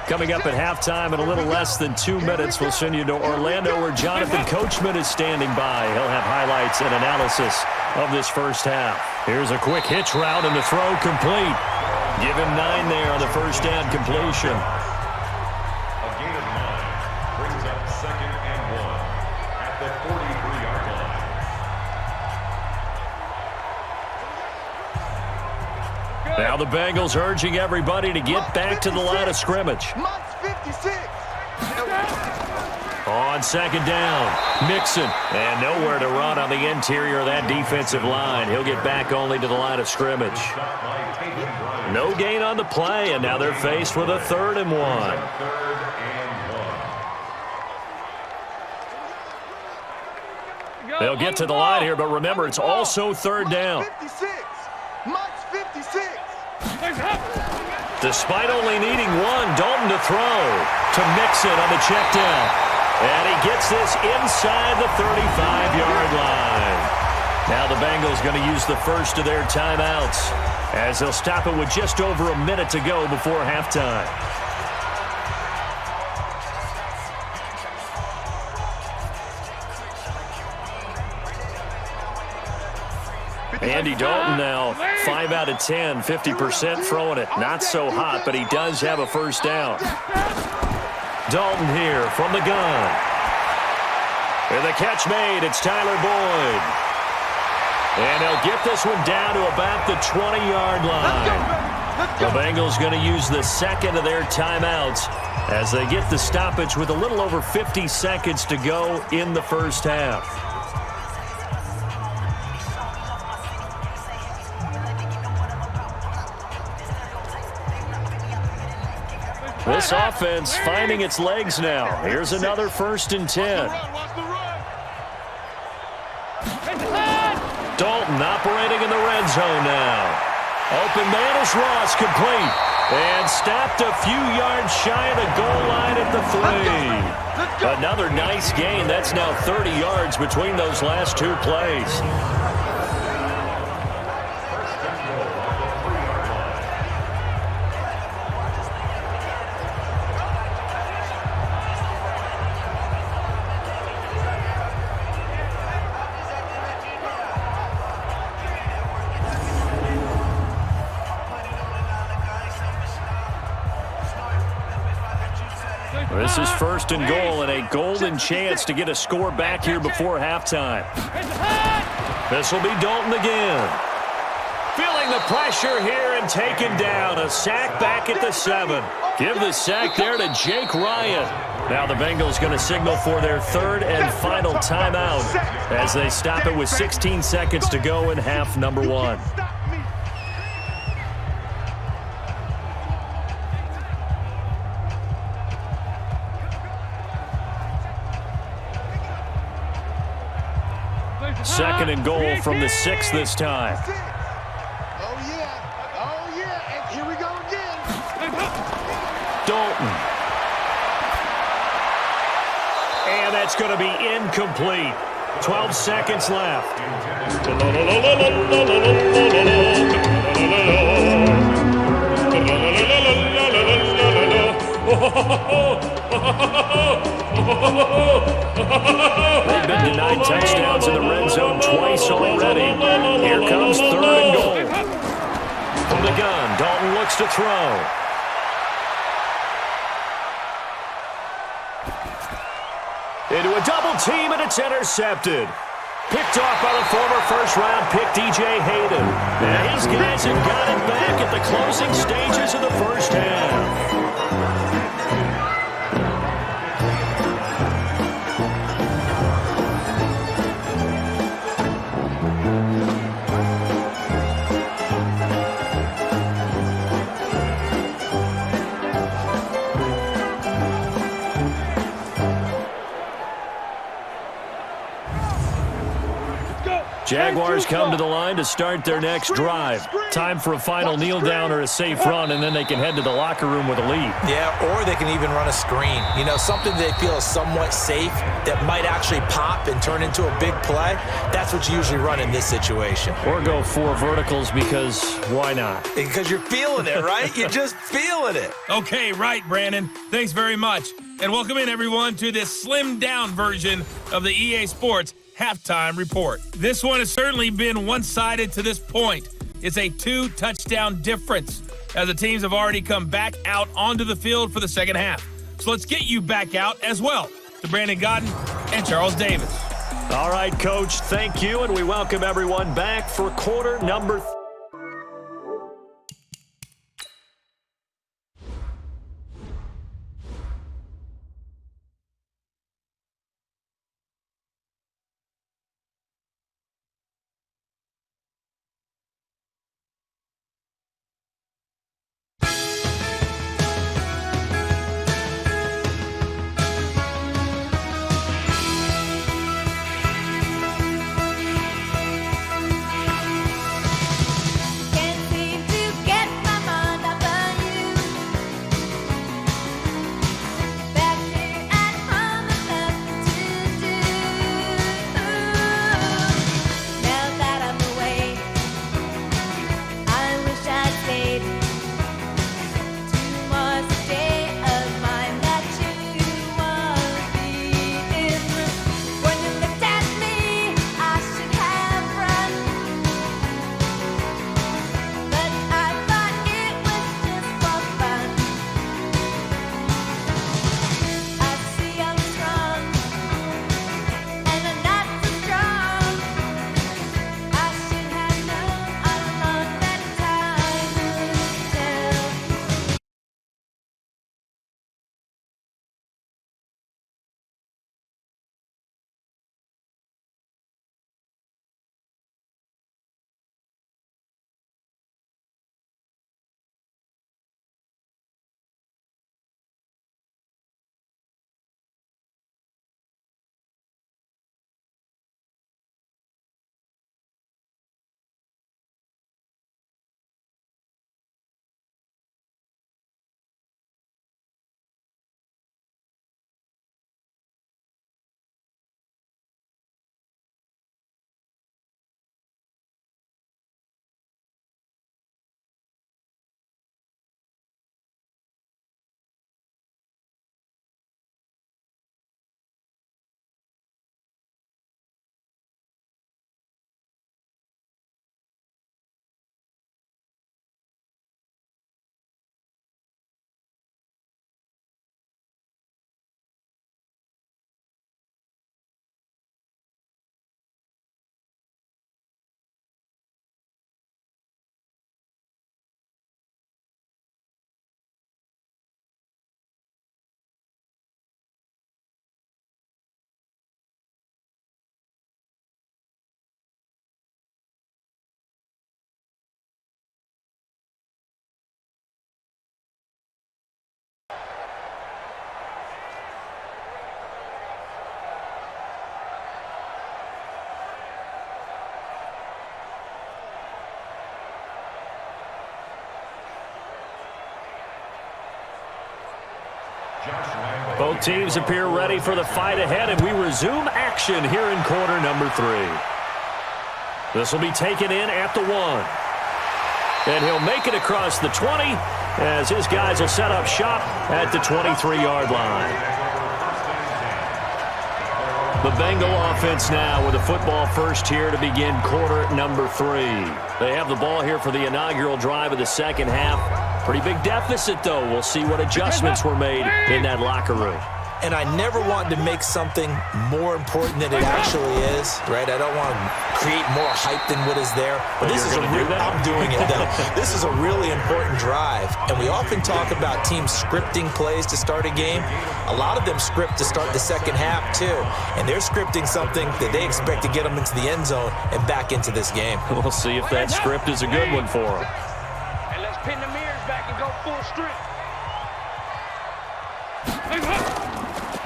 Coming up at halftime in a little less than 2 minutes, we'll send you to Orlando where Jonathan Coachman is standing by. He'll have highlights and analysis of this first half. Here's a quick hitch route and the throw complete. Give him 9 there on the first down completion. A gain of 9 brings up 2nd and 1 at the 43-yard line. Now the Bengals urging everybody to get back to the line of scrimmage. Mike's 56. On 2nd down, Mixon. And nowhere to run on the interior of that defensive line. He'll get back only to the line of scrimmage. No gain on the play, and now they're faced with a 3rd and 1. They'll get to the line here, but remember, it's also 3rd down. Mike's 56. Despite only needing 1, Dalton to throw to Mixon on the check down. And he gets this inside the 35-yard line. Now the Bengals going to use the first of their timeouts as they'll stop it with just over a minute to go before halftime. Andy Dalton now 5 out of 10, 50% throwing it. Not so hot, but he does have a first down. Dalton here from the gun. And the catch made. It's Tyler Boyd. And they'll get this one down to about the 20-yard line. The Bengals going to use the second of their timeouts as they get the stoppage with a little over 50 seconds to go in the first half. This offense finding its legs now. Here's another 1st and 10. Dalton operating in the red zone now. Open man is Ross, complete. And stopped a few yards shy of the goal line at the 3. Another nice gain. That's now 30 yards between those last 2 plays. This is 1st and goal and a golden chance to get a score back here before halftime. This will be Dalton again. Feeling the pressure here and taken down. A sack back at the 7. Give the sack there to Jake Ryan. Now the Bengals going to signal for their 3rd and final timeout as they stop it with 16 seconds to go in half number 1. Second and goal from the 6 this time. Oh, yeah. Oh, yeah. And here we go again. Dalton. And that's going to be incomplete. 12 seconds left. They've been denied touchdowns in the red zone twice already. Here comes 3rd and goal. From the gun, Dalton looks to throw. Into a double team, and it's intercepted. Picked off by the former first-round pick, DJ Hayden. And his guys have got it back at the closing stages of the first half. Jaguars come to the line to start their next drive. Time for a final kneel down or a safe run, and then they can head to the locker room with a lead. Yeah, or they can even run a screen. You know, something they feel is somewhat safe that might actually pop and turn into a big play. That's what you usually run in this situation. Or go 4 verticals because why not? Because you're feeling it, right? You're just feeling it. Okay, right, Brandon. Thanks very much. And welcome in, everyone, to this slimmed-down version of the EA Sports Halftime Report. This one has certainly been one-sided to this point. It's a 2-touchdown difference. as the teams have already come back out onto the field for the second half. So let's get you back out as well to Brandon Godden and Charles Davis. All right, Coach, thank you, and we welcome everyone back for quarter number 3. Both teams appear ready for the fight ahead, and we resume action here in quarter number 3. This will be taken in at the 1. And he'll make it across the 20 as his guys will set up shop at the 23-yard line. The Bengal offense now with a football first here to begin quarter number 3. They have the ball here for the inaugural drive of the second half. Pretty big deficit, though. We'll see what adjustments were made in that locker room. And I never want to make something more important than it actually is, right? I don't want to create more hype than what is there. But this is I'm doing it, though. This is a really important drive. And we often talk about teams scripting plays to start a game. A lot of them script to start the second half, too. And they're scripting something that they expect to get them into the end zone and back into this game. We'll see if that script is a good one for them. And let's pin the mirrors back and go full strength.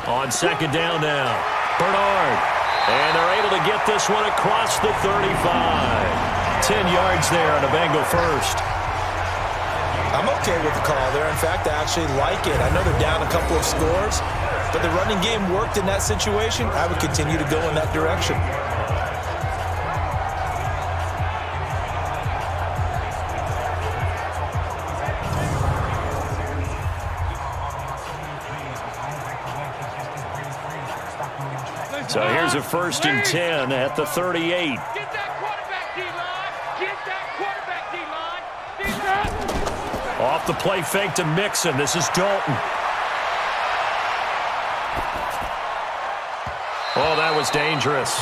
On second down now, Bernard. And they're able to get this one across the 35. 10 yards there on a Bengal first. I'm okay with the call there. In fact, I actually like it. I know they're down a couple of scores, but the running game worked in that situation. I would continue to go in that direction. So here's a 1st and 10 at the 38. Get that quarterback, D-line. Get that quarterback, D-line. the play fake to Mixon. This is Dalton. Oh, that was dangerous.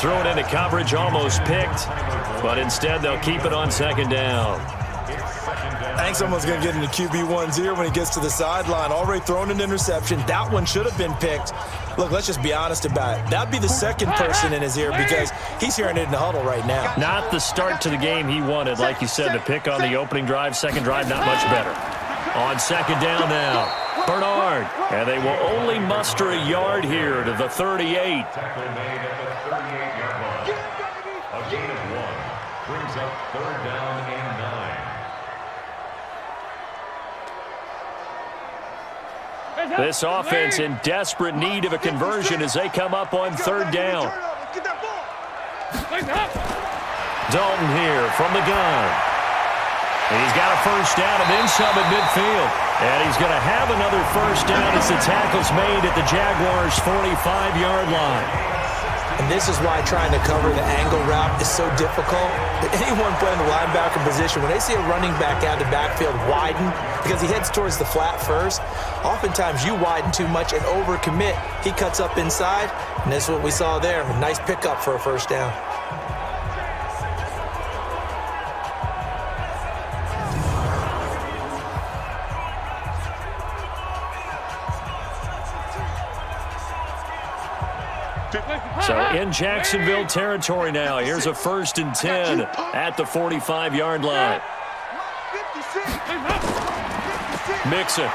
Throw it into coverage, almost picked, but instead they'll keep it on second down. I think someone's going to get into QB1's ear when he gets to the sideline. Already thrown an interception. That one should have been picked. Look, let's just be honest about it. That'd be the second person in his ear because he's hearing it in the huddle right now. Not the start to the game he wanted. Like you said, the pick on the opening drive, second drive, not much better. On second down now, Bernard. And they will only muster a yard here to the 38. Tackle made at the 38-yard line. A gain of 1 brings up third down and 9. This offense in desperate need of a conversion as they come up on third down. Dalton here from the gun. He's got a first down and then some at midfield. And he's going to have another first down as the tackle's made at the Jaguars' 45-yard line. And this is why trying to cover the angle route is so difficult. But anyone playing the linebacker position, when they see a running back out of the backfield widen, because he heads towards the flat first, oftentimes you widen too much and overcommit. He cuts up inside, and that's what we saw there. A nice pickup for a first down. So in Jacksonville territory now. Here's a 1st and 10 at the 45-yard line. Mixon.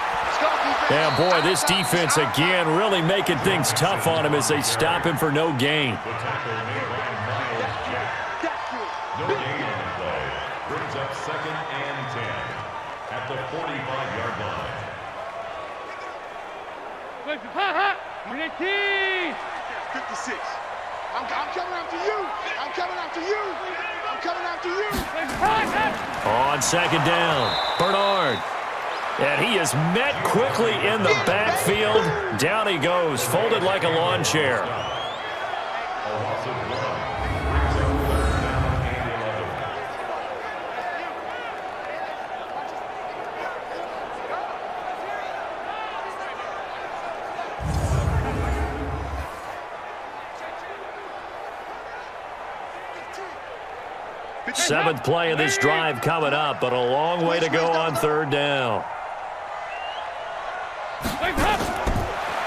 Yeah, boy, this defense again really making things tough on him as they stop him for no gain. The tackle made by Miles Jack. No gain on the play. Brings up 2nd and 10 at the 45-yard line. 56. I'm coming after you. I'm coming after you. I'm coming after you. On second down, Bernard. And he is met quickly in the backfield. Down he goes, folded like a lawn chair. A loss of 1 brings up third down and 11. Seventh play of this drive coming up, but a long way to go on third down.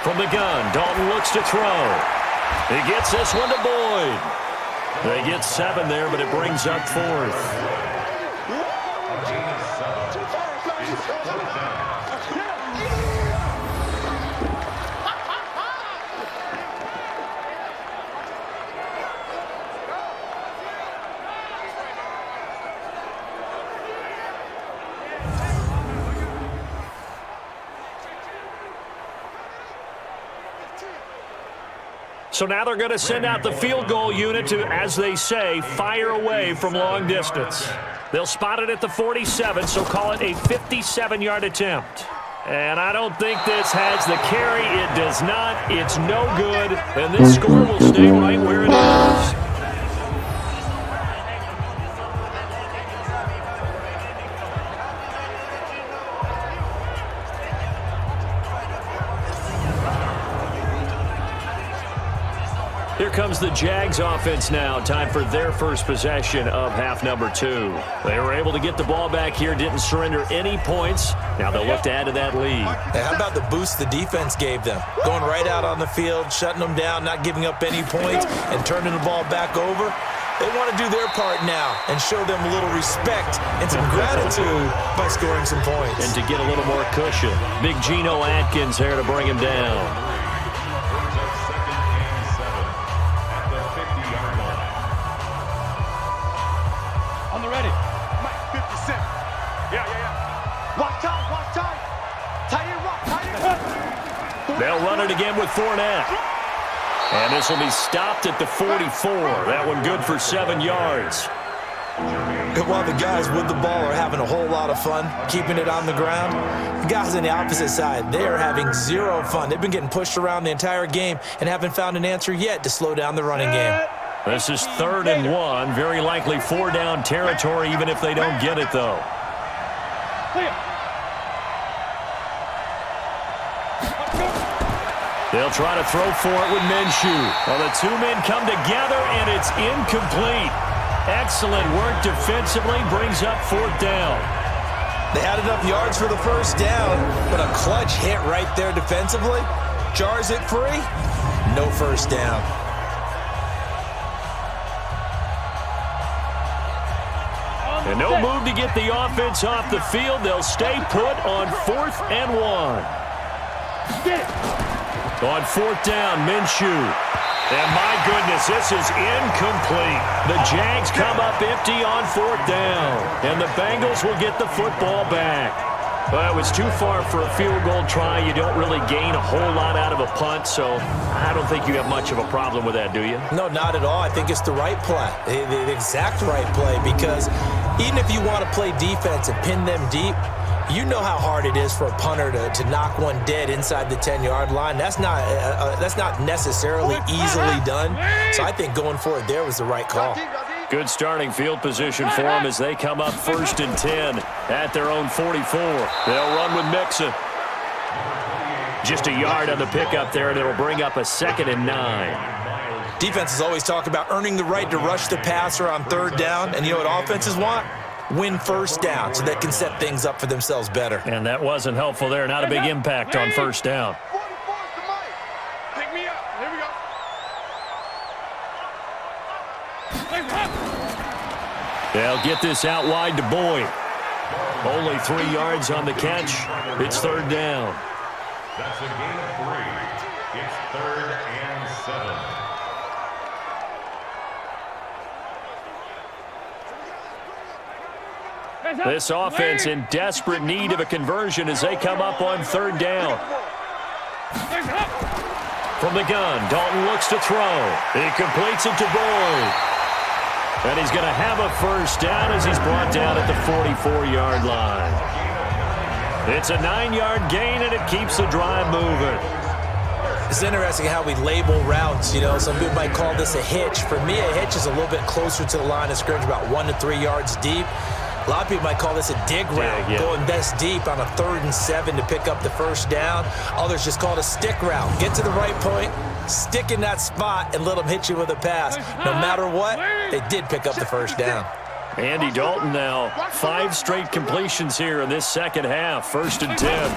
From the gun, Dalton looks to throw. He gets this one to Boyd. They get 7 there, but it brings up 4th. A gain of 7. It's 4th down. So now they're going to send out the field goal unit to, as they say, fire away from long distance. They'll spot it at the 47, so call it a 57-yard attempt. And I don't think this has the carry. It does not. It's no good. And this score will stay right where it is. Here comes the Jags offense now. Time for their first possession of half number 2. They were able to get the ball back here, didn't surrender any points. Now they'll look to add to that lead. Hey, how about the boost the defense gave them? Going right out on the field, shutting them down, not giving up any points, and turning the ball back over. They want to do their part now and show them a little respect and some gratitude by scoring some points. And to get a little more cushion, Big Geno Atkins here to bring him down. They'll run it again with Fournette. And this will be stopped at the 44. That one good for 7 yards. And while the guys with the ball are having a whole lot of fun keeping it on the ground, the guys on the opposite side, they are having zero fun. They've been getting pushed around the entire game and haven't found an answer yet to slow down the running game. This is 3rd and 1. Very likely 4-down territory, even if they don't get it, though. Clear. They'll try to throw for it with Minshew. Well, the two men come together, and it's incomplete. Excellent work defensively, brings up 4th down. They had enough yards for the first down, but a clutch hit right there defensively jars it free. No first down. And no move to get the offense off the field. They'll stay put on 4th and 1. On 4th down, Minshew. And my goodness, this is incomplete. The Jags come up empty on 4th down. And the Bengals will get the football back. Well, it was too far for a field goal try. You don't really gain a whole lot out of a punt, so I don't think you have much of a problem with that, do you? No, not at all. I think it's the right play, the exact right play, because even if you want to play defense and pin them deep, you know how hard it is for a punter to knock one dead inside the 10-yard line. That's not necessarily easily done. So I think going for it there was the right call. Good starting field position for them as they come up 1st and 10 at their own 44. They'll run with Mixon. Just a yard on the pickup there, and it'll bring up a 2nd and 9. Defenses always talk about earning the right to rush the passer on 3rd down. And you know what offenses want? Win first down so they can set things up for themselves better. And that wasn't helpful there. Not a big impact on 1st down. Pick me up. Here we go. They'll get this out wide to Boyd. Only 3 yards on the catch. It's 3rd down. That's a gain of 3. It's 3rd and 7. This offense in desperate need of a conversion as they come up on 3rd down. From the gun, Dalton looks to throw. He completes it to Boyd. And he's going to have a first down as he's brought down at the 44-yard line. It's a 9-yard gain, and it keeps the drive moving. It's interesting how we label routes. You know, some people might call this a hitch. For me, a hitch is a little bit closer to the line of scrimmage, about 1 to 3 yards deep. A lot of people might call this a dig route, going this deep on a 3rd and 7 to pick up the first down. Others just call it a stick route. Get to the right point, stick in that spot, and let them hit you with a pass. No matter what, they did pick up the first down. Andy Dalton now 5 straight completions here in this second half. 1st and 10.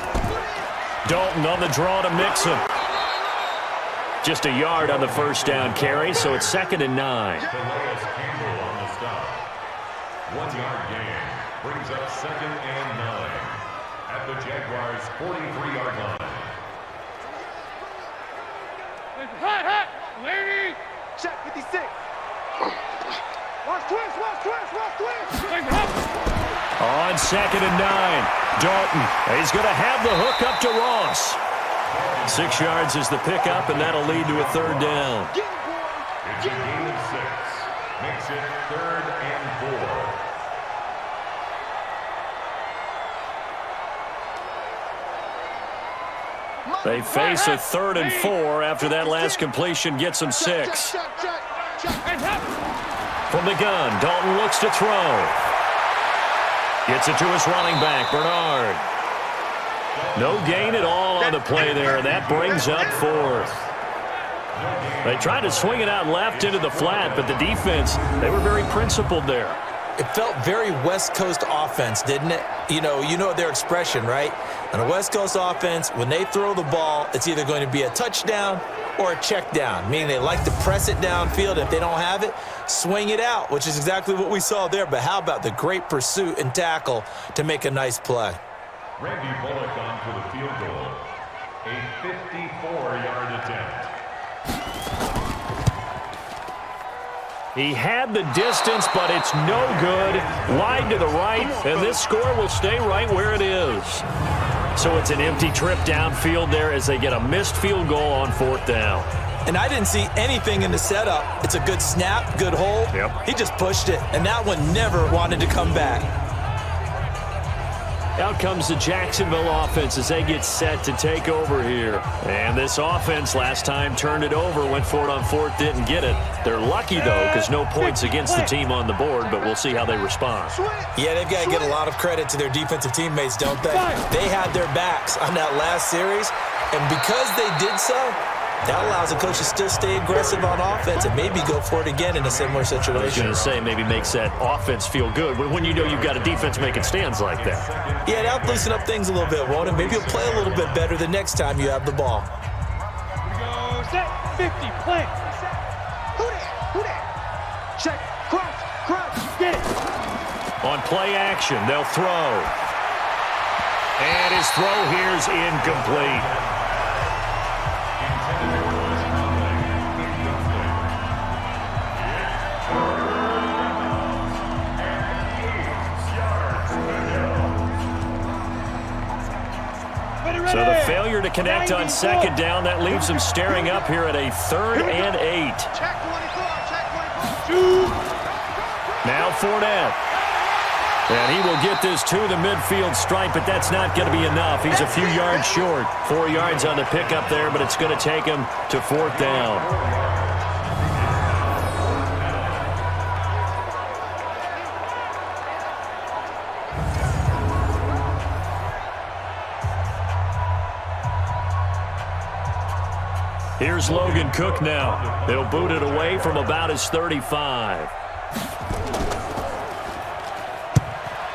Dalton on the draw to Mixon. Just a yard on the first down carry, so it's 2nd and 9. 1-yard gain brings up 2nd and 9 at the Jaguars' 43-yard line. Hot, lady. Check 56. Watch twist. On 2nd and 9, Dalton. He's going to have the hook up to Ross. 6 yards is the pickup, and that'll lead to a 3rd down. It's a gain of 6. Makes it 3rd and 4. They face a 3rd and 4 after that last completion gets them 6. From the gun, Dalton looks to throw. Gets it to his running back, Bernard. No gain at all on the play there, and that brings up 4th. They tried to swing it out left into the flat, but the defense, they were very principled there. It felt very West Coast offense, didn't it? You know their expression, right? On a West Coast offense, when they throw the ball, it's either going to be a touchdown or a check down, meaning they like to press it downfield. If they don't have it, swing it out, which is exactly what we saw there. But how about the great pursuit and tackle to make a nice play? Randy Bullock on for the field goal. A 54-yard attempt. He had the distance, but it's no good. Wide to the right, and this score will stay right where it is. So it's an empty trip downfield there as they get a missed field goal on 4th down. And I didn't see anything in the setup. It's a good snap, good hold. Yep. He just pushed it, and that one never wanted to come back. Out comes the Jacksonville offense as they get set to take over here. And this offense last time turned it over, went for it on fourth, didn't get it. They're lucky, though, because no points against the team on the board, but we'll see how they respond. Yeah, they've got to get a lot of credit to their defensive teammates, don't they? They had their backs on that last series, and because they did so, that allows the coach to still stay aggressive on offense and maybe go for it again in a similar situation. I was going to say maybe makes that offense feel good when you know you've got a defense making stands like that. Yeah, that'll loosen up things a little bit, won't it? Maybe you'll play a little bit better the next time you have the ball. Here we go. Set. 50. Play. Who that? Check. Crouch. Get it. On play action, they'll throw. And his throw here's incomplete. So the failure to connect on second down, that leaves them staring up here at a 3rd and 8. Check 24. Now Fournette. And he will get this to the midfield stripe, but that's not going to be enough. He's a few yards short. 4 yards on the pickup there, but it's going to take him to 4th down. Here's Logan Cook now. They'll boot it away from about his 35.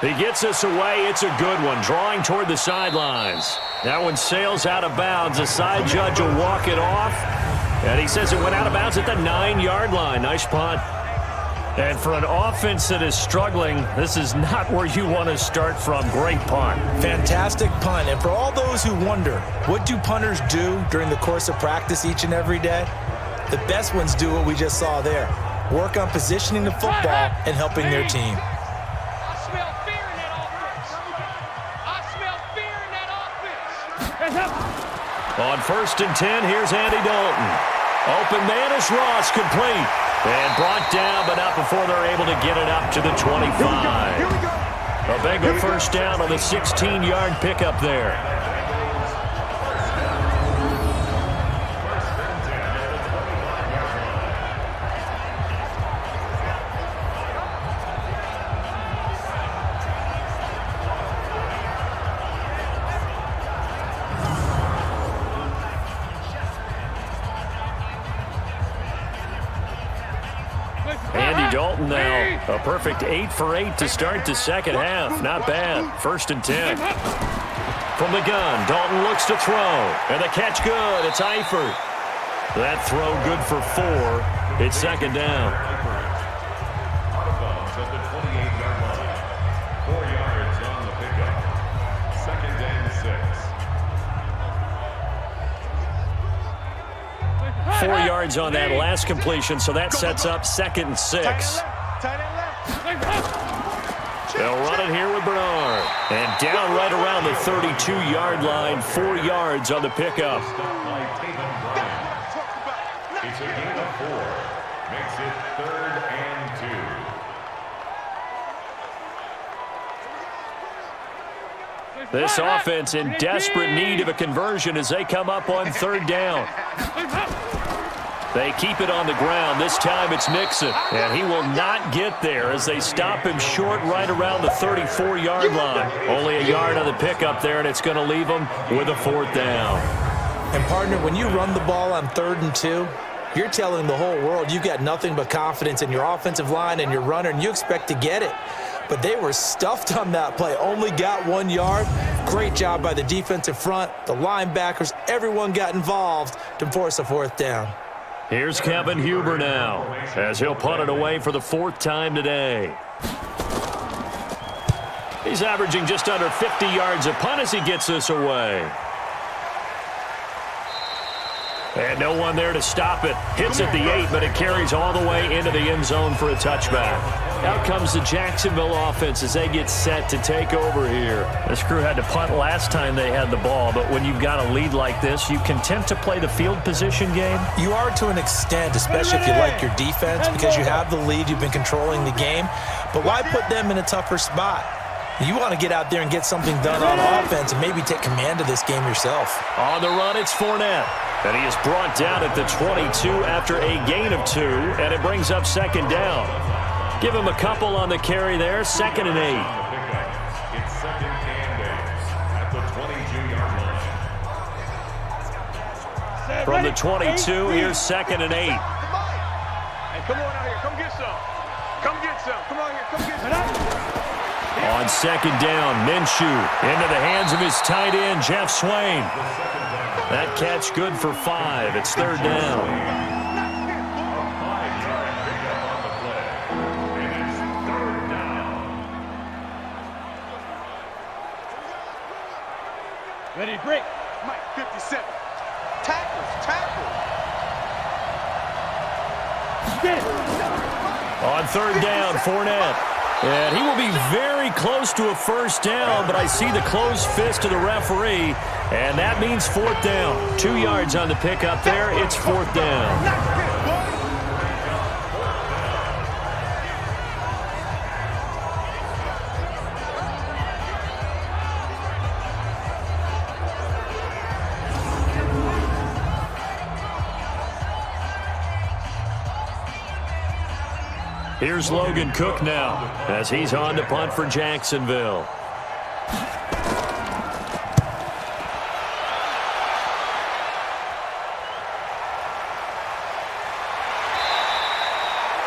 He gets us away. It's a good one. Drawing toward the sidelines. That one sails out of bounds. The side judge will walk it off. And he says it went out of bounds at the 9-yard line. Nice punt. And for an offense that is struggling, this is not where you want to start from. Great punt. Fantastic punt. And for all those who wonder, what do punters do during the course of practice each and every day? The best ones do what we just saw there. Work on positioning the football and helping their team. I smell fear in that offense. I smell fear in that offense. On 1st and 10, here's Andy Dalton. Open man is Ross, complete. And brought down, but not before they're able to get it up to the 25. Here we go. A Bengal first down on the 16-yard pickup there. Andy Dalton now, a perfect 8 for 8 to start the second half. Not bad. 1st and 10. From the gun, Dalton looks to throw. And the catch good. It's Eifert. That throw good for 4. It's 2nd down. Out of bounds at the 28-yard line. 4 yards on the pickup. 2nd and 6. 4 yards on that last completion, so that sets up 2nd and 6. They'll run it here with Bernard. And down right around the 32-yard line, 4 yards on the pickup. It's a gain of 4. Makes it 3rd and 2. This offense in desperate need of a conversion as they come up on 3rd down. They keep it on the ground. This time it's Nixon. And he will not get there as they stop him short right around the 34-yard line. Only a yard on the pickup there, and it's going to leave him with a 4th down. And, partner, when you run the ball on 3rd and 2, you're telling the whole world you've got nothing but confidence in your offensive line and your runner, and you expect to get it. But they were stuffed on that play, only got 1 yard. Great job by the defensive front, the linebackers, everyone got involved to force a 4th down. Here's Kevin Huber now as he'll punt it away for the 4th time today. He's averaging just under 50 yards a punt as he gets this away. And no one there to stop it. Hits at the 8, but it carries all the way into the end zone for a touchback. Out comes the Jacksonville offense as they get set to take over here. This crew had to punt last time they had the ball, but when you've got a lead like this, you content to play the field position game? You are to an extent, especially if you like your defense, because you have the lead, you've been controlling the game. But why put them in a tougher spot? You want to get out there and get something done on offense and maybe take command of this game yourself. On the run, it's Fournette. And he is brought down at the 22 after a gain of 2, and it brings up second down. Give him a couple on the carry there, 2nd and 8. It's 2nd and 8 at the 22-yard line. From the 22, here's 2nd and 8. Hey, come on out here. Come get some. Come get some. Come on here. Come get some. On second down, Minshew into the hands of his tight end, Jeff Swain. That catch good for 5. It's 3rd down. Ready to break. Mike, 57. Tackles. On 3rd down, Fournette. And he will be very close to a 1st down, but I see the closed fist of the referee, and that means 4th down. 2 yards on the pickup there. It's 4th down. Here's Logan Cook now as he's on to punt for Jacksonville.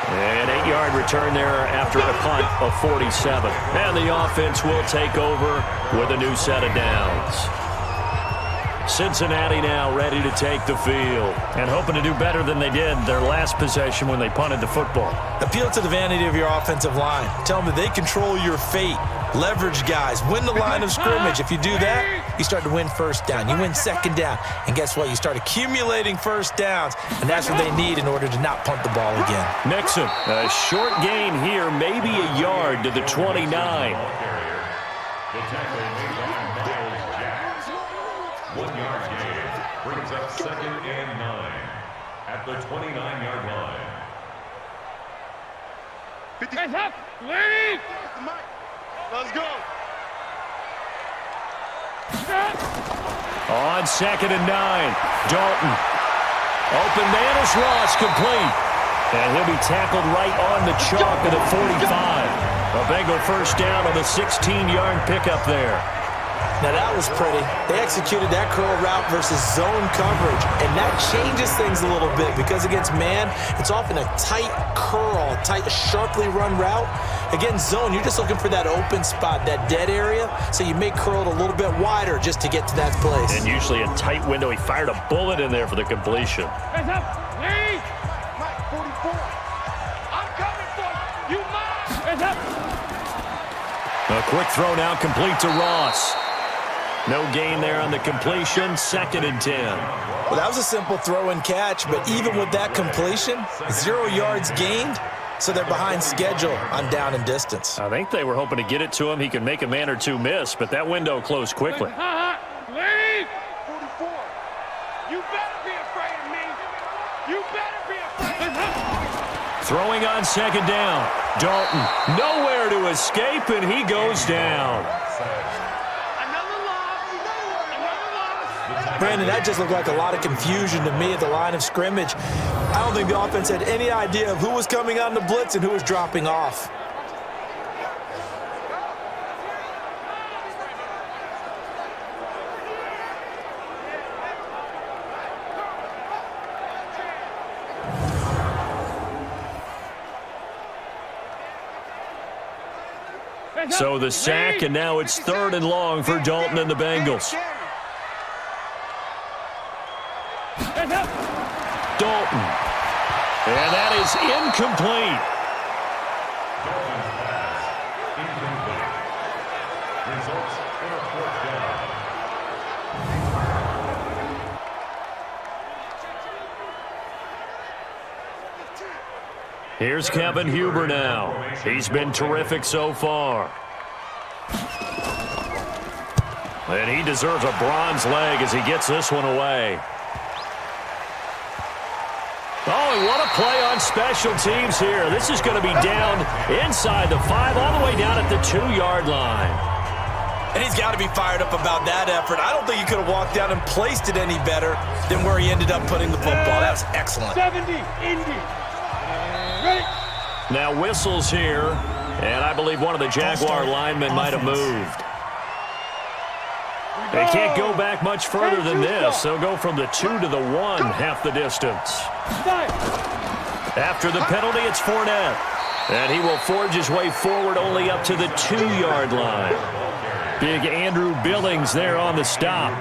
An 8-yard return there after a punt of 47. And the offense will take over with a new set of downs. Cincinnati now ready to take the field and hoping to do better than they did their last possession when they punted the football. Appeal to the vanity of your offensive line. Tell them that they control your fate. Leverage guys. Win the line of scrimmage. If you do that, you start to win 1st down. You win 2nd down. And guess what? You start accumulating 1st downs. And that's what they need in order to not punt the ball again. Nixon, a short gain here, maybe a yard to the 29. The tackle made by Miles Jack. 1-yard gain brings up 2nd and 9 at the 29-yard line. 50. Hands up. Lead. Let's go. On 2nd and 9, Dalton. Open man is Ross, complete. And he'll be tackled right on the chalk at the 45. A Bengal 1st down on the 16-yard pickup there. Now that was pretty. They executed that curl route versus zone coverage, and that changes things a little bit because against man, it's often a tight curl, tight, sharply run route. Against zone, you're just looking for that open spot, that dead area, so you may curl it a little bit wider just to get to that place. And usually a tight window. He fired a bullet in there for the completion. Hands up. Lead. Mike, 44. I'm coming for you. You mine. Hands up. A quick throw now complete to Ross. No gain there on the completion, 2nd and 10. Well, that was a simple throw and catch, but even with that completion, 0 yards gained, so they're behind schedule on down and distance. I think they were hoping to get it to him. He could make a man or two miss, but that window closed quickly. Lead. 44. You better be afraid of me. You better be afraid of me. Throwing on 2nd down. Dalton, nowhere to escape, and he goes down. Brandon, that just looked like a lot of confusion to me at the line of scrimmage. I don't think the offense had any idea of who was coming on the blitz and who was dropping off. So the sack, and now it's 3rd and long for Dalton and the Bengals. Dalton. And that is incomplete. Dalton's pass incomplete. Results in a 4th down. Here's Kevin Huber now. He's been terrific so far. And he deserves a bronze leg as he gets this one away. Oh, and what a play on special teams here. This is going to be down inside the 5, all the way down at the 2-yard line. And he's got to be fired up about that effort. I don't think he could have walked down and placed it any better than where he ended up putting the football. That's excellent. 70, Indy. Ready? Now whistles here, and I believe one of the Jaguar linemen might have moved. They can't go back much further than this. They'll go from the 2 to the 1, half the distance. After the penalty, it's Fournette. And he will forge his way forward only up to the 2-yard line. Big Andrew Billings there on the stop.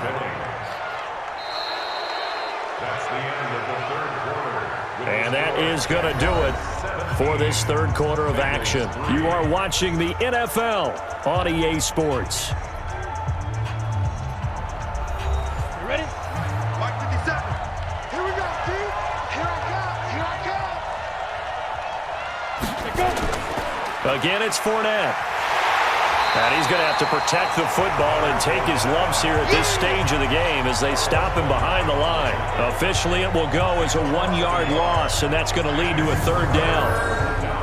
And that is going to do it for this third quarter of action. You are watching the NFL on EA Sports. Ready? Mike 57. Here we go, team. Here I come. Again, it's Fournette. And he's going to have to protect the football and take his lumps here at this stage of the game as they stop him behind the line. Officially, it will go as a 1-yard loss, and that's going to lead to a third down.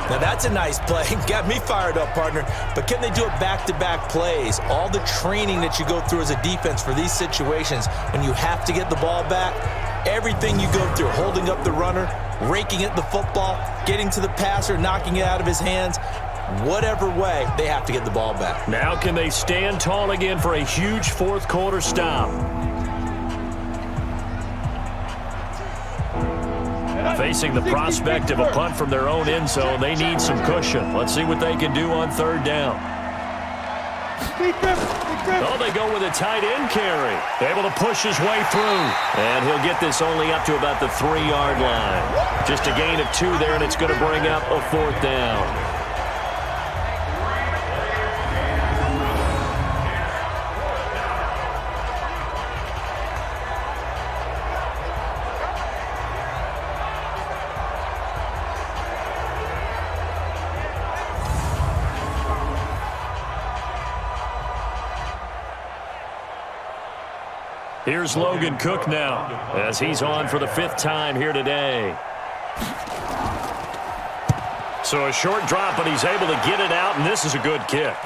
Now, that's a nice play. Got me fired up, partner. But can they do it back-to-back plays? All the training that you go through as a defense for these situations, when you have to get the ball back, everything you go through, holding up the runner, raking at the football, getting to the passer, knocking it out of his hands, whatever way, they have to get the ball back. Now can they stand tall again for a huge fourth quarter stop? Facing the prospect of a punt from their own end zone, they need some cushion. Let's see what they can do on third down. Oh, they go with a tight end carry. Able to push his way through. And he'll get this only up to about the 3-yard line. Just a gain of 2 there, and it's going to bring up a fourth down. Here's Logan Cook now as he's on for the 5th time here today. So a short drop, but he's able to get it out, and this is a good kick.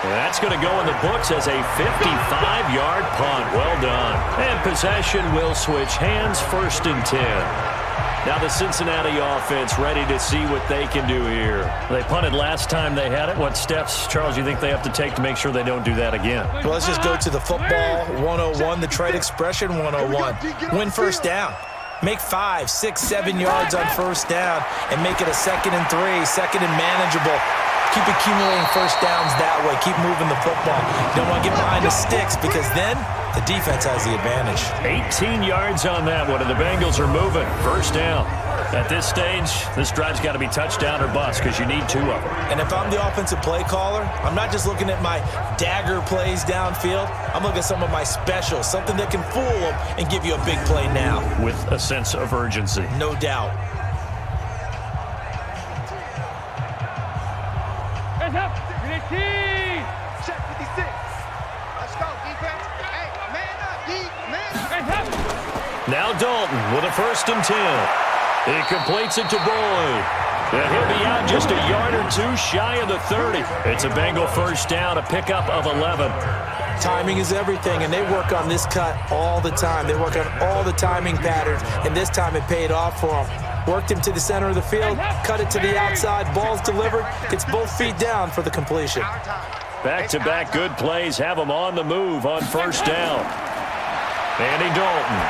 And that's going to go in the books as a 55-yard punt. Well done. And possession will switch hands, 1st and 10. Now the Cincinnati offense ready to see what they can do here. They punted last time they had it. What steps, Charles, you think they have to take to make sure they don't do that again? Well, let's just go to the football 101, the trade expression 101. Win first down. Make 5, 6, 7 yards on first down and make it a 2nd and 3, 2nd and manageable. Keep accumulating first downs that way. Keep moving the football. You don't want to get behind the sticks because then the defense has the advantage. 18 yards on that one, and the Bengals are moving. First down. At this stage, this drive's got to be touchdown or bust because you need 2 of them. And if I'm the offensive play caller, I'm not just looking at my dagger plays downfield. I'm looking at some of my specials, something that can fool them and give you a big play now. With a sense of urgency. No doubt. Hands up. Unity. Check 56. Let's go, defense. Hey, man up, D. Man up. Hands up. Now Dalton with a 1st and 10. He completes it to Boyd. And he'll be out just a yard or 2 shy of the 30. It's a Bengal first down, a pickup of 11. Timing is everything, and they work on this cut all the time. They work on all the timing patterns, and this time it paid off for them. Worked him to the center of the field, cut it to the outside, ball's delivered, gets both feet down for the completion. Back-to-back good plays have him on the move on first down. Andy Dalton.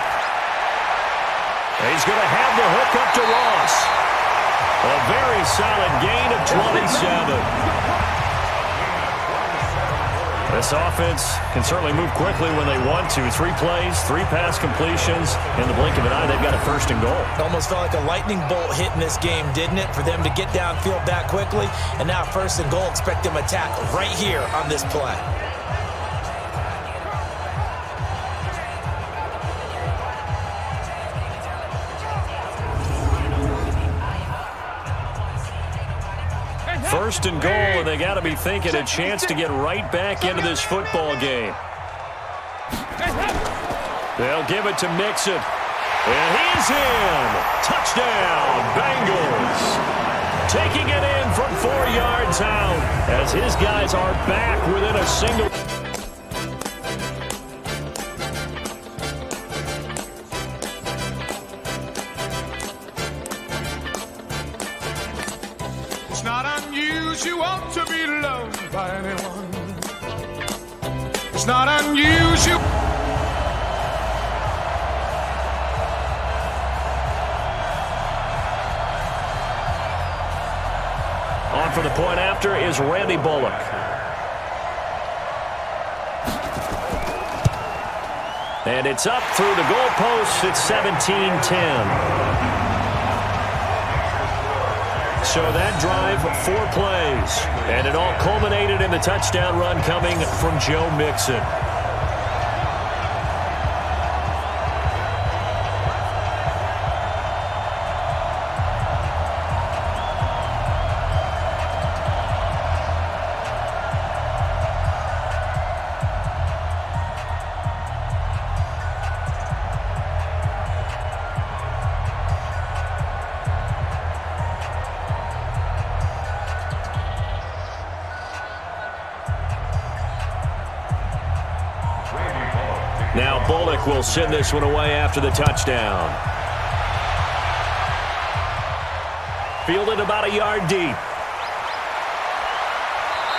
He's going to have the hook up to Ross. A very solid gain of 27. This offense can certainly move quickly when they want to. 3 plays, 3 pass completions. In the blink of an eye, they've got a 1st and goal. It almost felt like a lightning bolt hit in this game, didn't it? For them to get downfield that quickly. And now 1st and goal, expect them to attack right here on this play. First and goal, and they got to be thinking a chance to get right back into this football game. They'll give it to Mixon. And he's in. Touchdown, Bengals. Taking it in from 4 yards out as his guys are back within a single. It's not unusual to be loved by anyone. It's not unusual. On for the point after is Randy Bullock. And it's up through the goalposts. It's 17-10. So that drive, 4 plays. And it all culminated in the touchdown run coming from Joe Mixon. Now Bullock will send this one away after the touchdown. Fielded about a yard deep.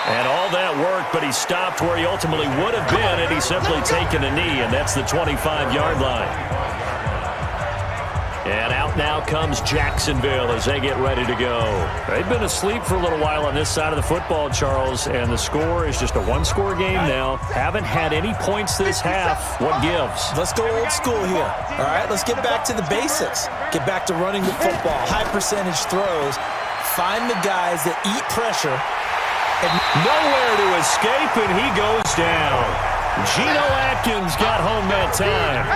And all that work, but he stopped where he ultimately would have been had he simply taken a knee, and that's the 25-yard line. And out now comes Jacksonville as they get ready to go. They've been asleep for a little while on this side of the football, Charles, and the score is just a one-score game now. Haven't had any points this half. What gives? Let's go old school here. All right, let's get back to the basics. Get back to running the football, high percentage throws. Find the guys that eat pressure. And nowhere to escape, and he goes down. Geno Atkins got home that time.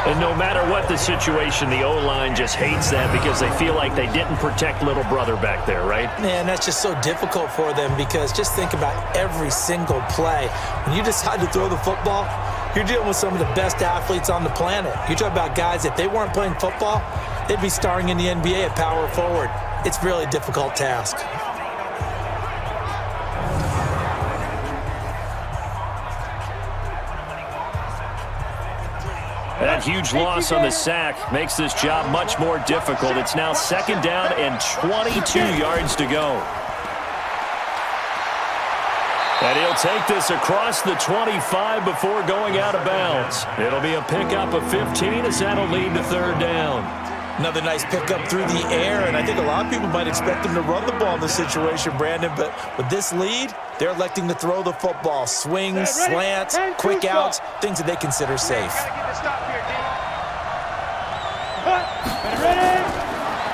And no matter what the situation, the O-line just hates that because they feel like they didn't protect little brother back there, right? Man, that's just so difficult for them because just think about every single play. When you decide to throw the football, you're dealing with some of the best athletes on the planet. You talk about guys, if they weren't playing football, they'd be starring in the NBA at power forward. It's really a difficult task. That huge loss on the sack makes this job much more difficult. It's now 2nd down and 22 yards to go. And he'll take this across the 25 before going out of bounds. It'll be a pickup of 15 as that'll lead to 3rd down. Another nice pickup through the air, and I think a lot of people might expect them to run the ball in this situation, Brandon, but with this lead, they're electing to throw the football. Swings, slants, quick outs, things that they consider safe.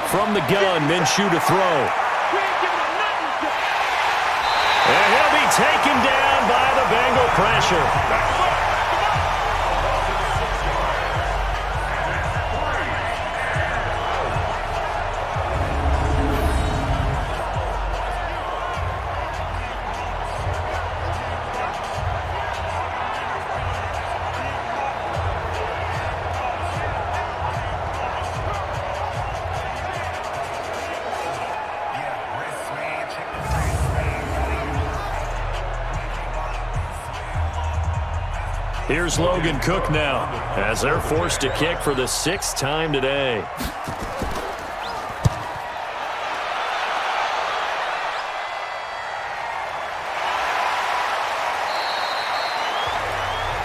From the gun, Minshew to throw. And he'll be taken down by the Bengal pressure. Here's Logan Cook now as they're forced to kick for the 6th time today.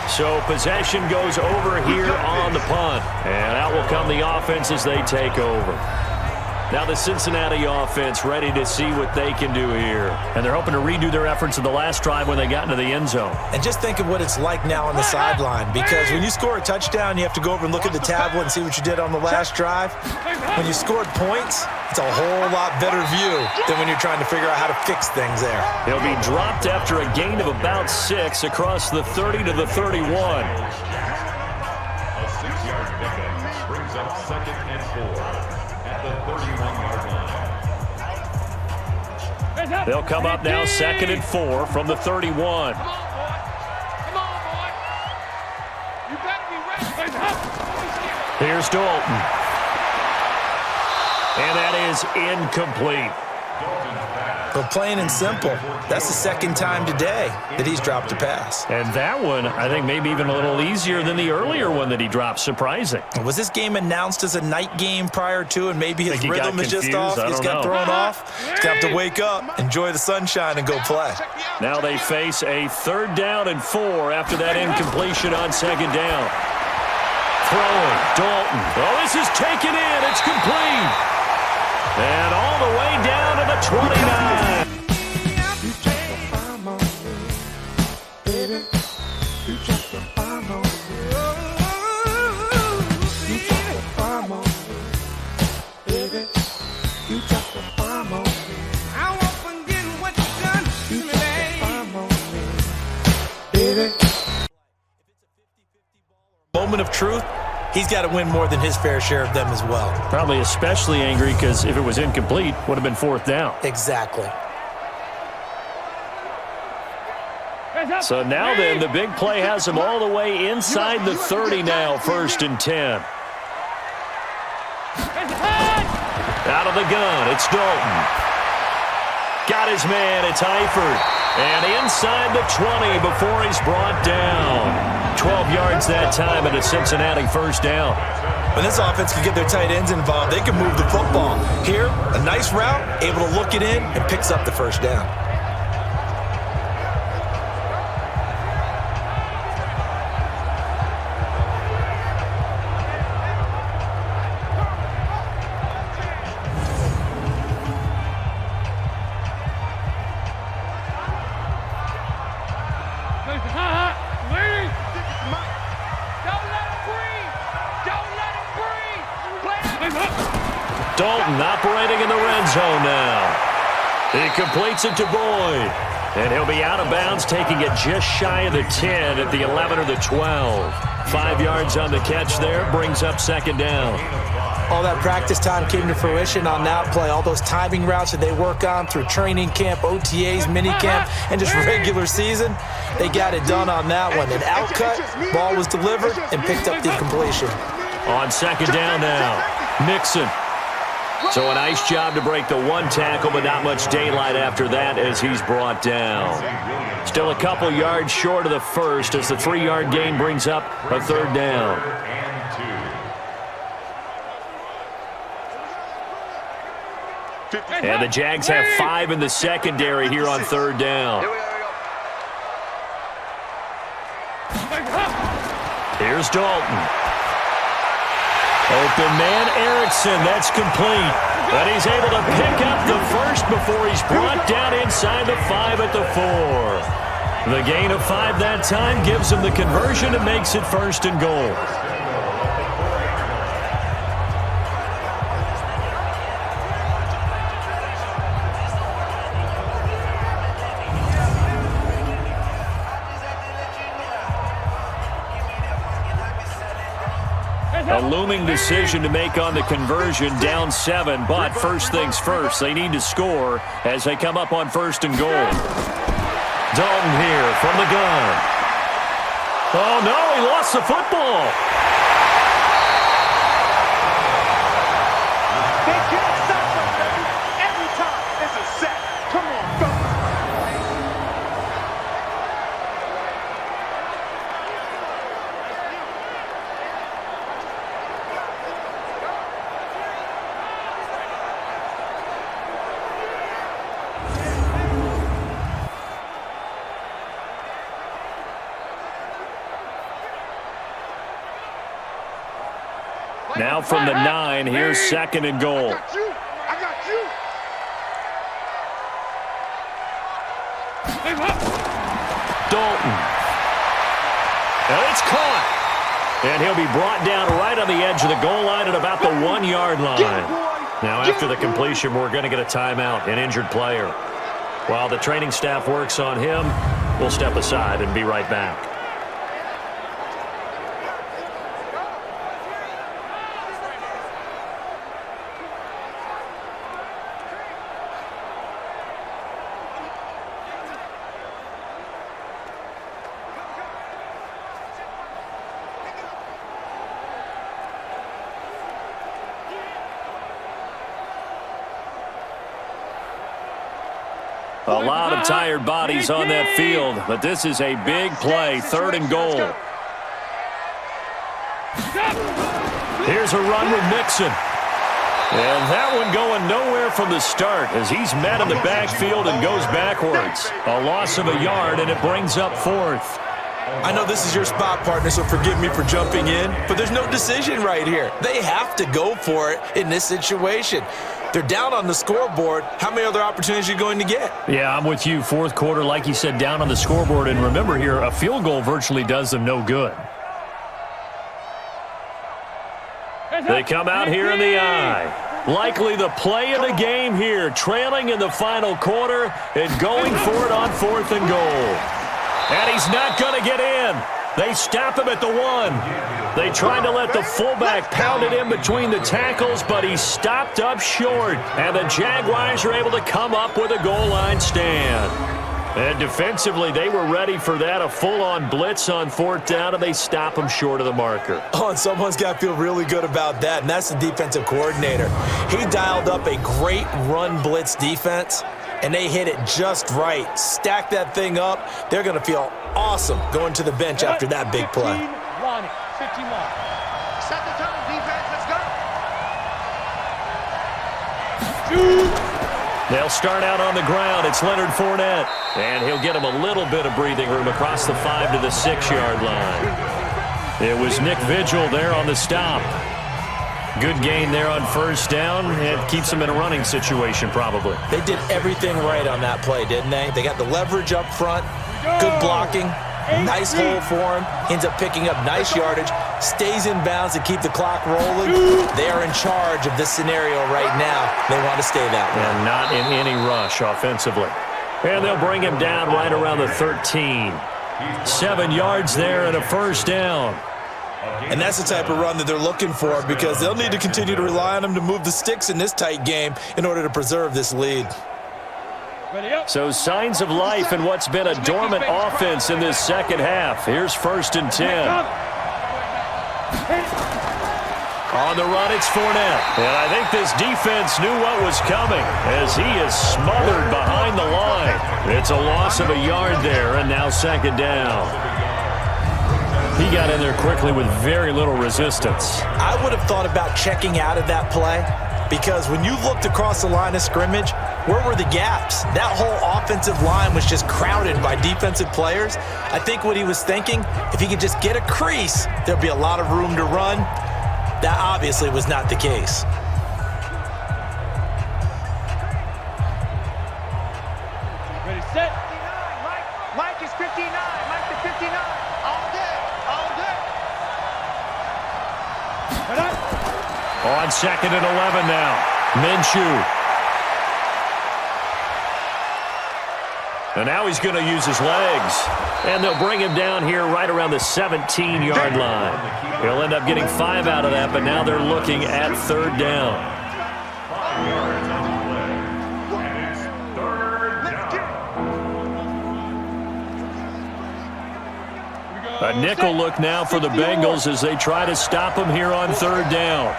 So possession goes over here on the punt. And out will come the offense as they take over. Now the Cincinnati offense ready to see what they can do here. And they're hoping to redo their efforts in the last drive when they got into the end zone. And just think of what it's like now on the sideline, because when you score a touchdown, you have to go over and look at the tablet and see what you did on the last drive. When you scored points, it's a whole lot better view than when you're trying to figure out how to fix things there. He'll be dropped after a gain of about 6 across the 30 to the 31. A 6-yard pickup brings up 2nd and 4. At the 31-yard line. They'll come up now 2nd and 4 from the 31. Here's Dalton. And that is incomplete. But plain and simple, that's the second time today that he's dropped a pass. And that one, I think, maybe even a little easier than the earlier one that he dropped. Surprising. Was this game announced as a night game prior to, and maybe his rhythm is just off? He's got thrown off. He's got to wake up, enjoy the sunshine, and go play. Now they face a 3rd down and 4 after that incompletion on 2nd down. Throwing, Dalton. Oh, this is taken in. It's complete. And all the way down to the 29. Moment of truth, he's got to win more than his fair share of them as well. Probably especially angry because if it was incomplete, would have been 4th down. Exactly. So now then, the big play has him all the way inside the 30 now, 1st and 10. Out of the gun, it's Dalton. Got his man, it's Eifert. And inside the 20 before he's brought down. 12 yards that time and a Cincinnati 1st down. When this offense can get their tight ends involved, they can move the football. Here, a nice route, able to look it in, and picks up the 1st down. Dalton operating in the red zone now. He completes it to Boyd. And he'll be out of bounds, taking it just shy of the 10 at the 11 or the 12. 5 yards on the catch there, brings up 2nd down. All that practice time came to fruition on that play. All those timing routes that they work on through training camp, OTAs, minicamp, and just regular season, they got it done on that one. An outcut, ball was delivered, and picked up the completion. On 2nd down now, Mixon. So a nice job to break the 1 tackle, but not much daylight after that as he's brought down. Still a couple yards short of the 1st as the 3-yard gain brings up a 3rd down. And the Jags have 5 in the secondary here on 3rd down. Here's Dalton. Open man, Erickson. That's complete. But he's able to pick up the 1st before he's brought down inside the 5 at the 4. The gain of 5 that time gives him the conversion and makes it 1st and goal. A looming decision to make on the conversion, down 7, but first things first, they need to score as they come up on 1st and goal. Dalton here from the gun. Oh, no, he lost the football. They can't stop us, baby. Every time it's a sack. Come on, fellas. Now from the 9, here's 2nd and goal. I got you. Dalton. And it's caught. And he'll be brought down right on the edge of the goal line at about the 1-yard line. Now after the completion, we're going to get a timeout, an injured player. While the training staff works on him, we'll step aside and be right back. A lot of tired bodies on that field, but this is a big play, 3rd and goal. Here's a run with Mixon. And that one going nowhere from the start as he's met in the backfield and goes backwards. A loss of a yard, and it brings up 4th. I know this is your spot, partner, so forgive me for jumping in, but there's no decision right here. They have to go for it in this situation. They're down on the scoreboard. How many other opportunities are you going to get? Yeah, I'm with you. 4th quarter, like you said, down on the scoreboard. And remember here, a field goal virtually does them no good. They come out here in the eye. Likely the play of the game here, trailing in the final quarter and going for it on 4th and goal. And he's not going to get in. They stop him at the 1. They tried to let the fullback pound it in between the tackles, but he stopped up short. And the Jaguars are able to come up with a goal line stand. And defensively, they were ready for that, a full-on blitz on 4th down, and they stop him short of the marker. Oh, and someone's got to feel really good about that, and that's the defensive coordinator. He dialed up a great run blitz defense, and they hit it just right. Stack that thing up. They're going to feel awesome going to the bench after that big play. 15 line. Set the tone, defense. Let's go. They'll start out on the ground. It's Leonard Fournette. And he'll get him a little bit of breathing room across the 5 to the 6-yard line. It was Nick Vigil there on the stop. Good gain there on 1st down. It keeps them in a running situation probably. They did everything right on that play, didn't they? They got the leverage up front, good blocking, nice hole for him. Ends up picking up nice yardage, stays in bounds to keep the clock rolling. They are in charge of this scenario right now. They want to stay that way. And not in any rush offensively. And they'll bring him down right around the 13. 7 yards there and a 1st down. And that's the type of run that they're looking for because they'll need to continue to rely on him to move the sticks in this tight game in order to preserve this lead. So signs of life in what's been a dormant offense in this second half. Here's 1st and 10. On the run, it's Fournette. And I think this defense knew what was coming as he is smothered behind the line. It's a loss of a yard there, and now 2nd down. He got in there quickly with very little resistance. I would have thought about checking out of that play because when you looked across the line of scrimmage, where were the gaps? That whole offensive line was just crowded by defensive players. I think what he was thinking, if he could just get a crease, there'd be a lot of room to run. That obviously was not the case. Ready, set. Mike is 59. Mike to 59. All day. All day. On 2nd and 11 now. Minshew. And now he's going to use his legs. And they'll bring him down here right around the 17-yard line. He'll end up getting 5 out of that, but now they're looking at 3rd down. A nickel look now for the Bengals as they try to stop him here on 3rd down.